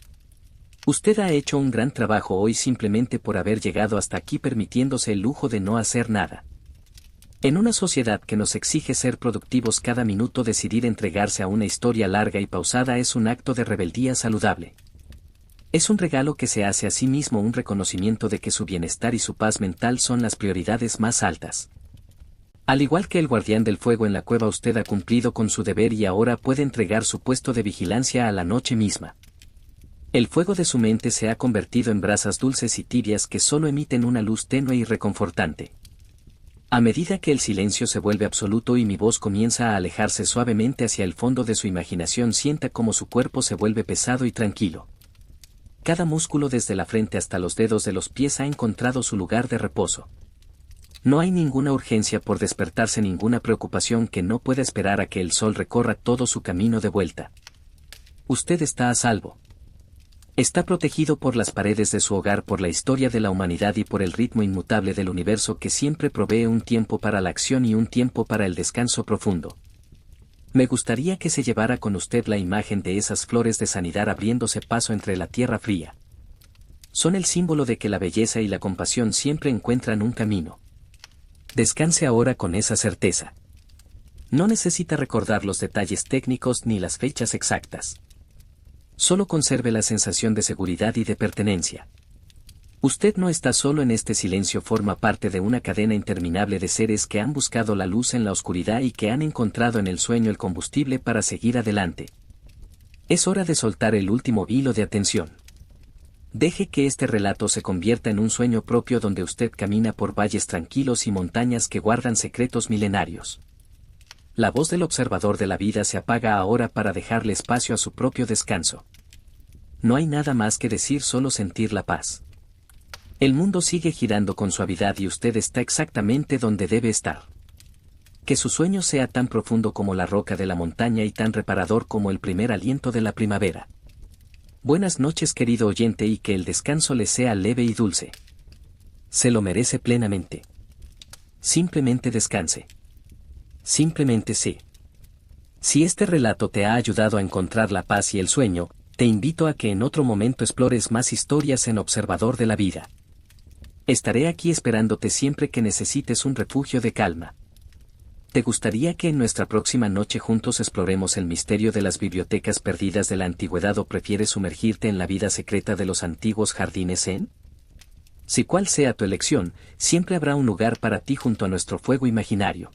Usted ha hecho un gran trabajo hoy simplemente por haber llegado hasta aquí, permitiéndose el lujo de no hacer nada. En una sociedad que nos exige ser productivos cada minuto, decidir entregarse a una historia larga y pausada es un acto de rebeldía saludable. Es un regalo que se hace a sí mismo, un reconocimiento de que su bienestar y su paz mental son las prioridades más altas. Al igual que el guardián del fuego en la cueva, usted ha cumplido con su deber y ahora puede entregar su puesto de vigilancia a la noche misma. El fuego de su mente se ha convertido en brasas dulces y tibias que solo emiten una luz tenue y reconfortante. A medida que el silencio se vuelve absoluto y mi voz comienza a alejarse suavemente hacia el fondo de su imaginación, sienta cómo su cuerpo se vuelve pesado y tranquilo. Cada músculo desde la frente hasta los dedos de los pies ha encontrado su lugar de reposo. No hay ninguna urgencia por despertarse, ninguna preocupación que no pueda esperar a que el sol recorra todo su camino de vuelta. Usted está a salvo. Está protegido por las paredes de su hogar, por la historia de la humanidad y por el ritmo inmutable del universo que siempre provee un tiempo para la acción y un tiempo para el descanso profundo. Me gustaría que se llevara con usted la imagen de esas flores de Sanidar abriéndose paso entre la tierra fría. Son el símbolo de que la belleza y la compasión siempre encuentran un camino. Descanse ahora con esa certeza. No necesita recordar los detalles técnicos ni las fechas exactas. Solo conserve la sensación de seguridad y de pertenencia. Usted no está solo en este silencio, forma parte de una cadena interminable de seres que han buscado la luz en la oscuridad y que han encontrado en el sueño el combustible para seguir adelante. Es hora de soltar el último hilo de atención. Deje que este relato se convierta en un sueño propio donde usted camina por valles tranquilos y montañas que guardan secretos milenarios. La voz del observador de la vida se apaga ahora para dejarle espacio a su propio descanso. No hay nada más que decir, solo sentir la paz. El mundo sigue girando con suavidad y usted está exactamente donde debe estar. Que su sueño sea tan profundo como la roca de la montaña y tan reparador como el primer aliento de la primavera. Buenas noches, querido oyente, y que el descanso le sea leve y dulce. Se lo merece plenamente. Simplemente descanse. Simplemente sí. Si este relato te ha ayudado a encontrar la paz y el sueño, te invito a que en otro momento explores más historias en Observador de la Vida. Estaré aquí esperándote siempre que necesites un refugio de calma. ¿Te gustaría que en nuestra próxima noche juntos exploremos el misterio de las bibliotecas perdidas de la antigüedad, o prefieres sumergirte en la vida secreta de los antiguos jardines Zen? Si cual sea tu elección, siempre habrá un lugar para ti junto a nuestro fuego imaginario.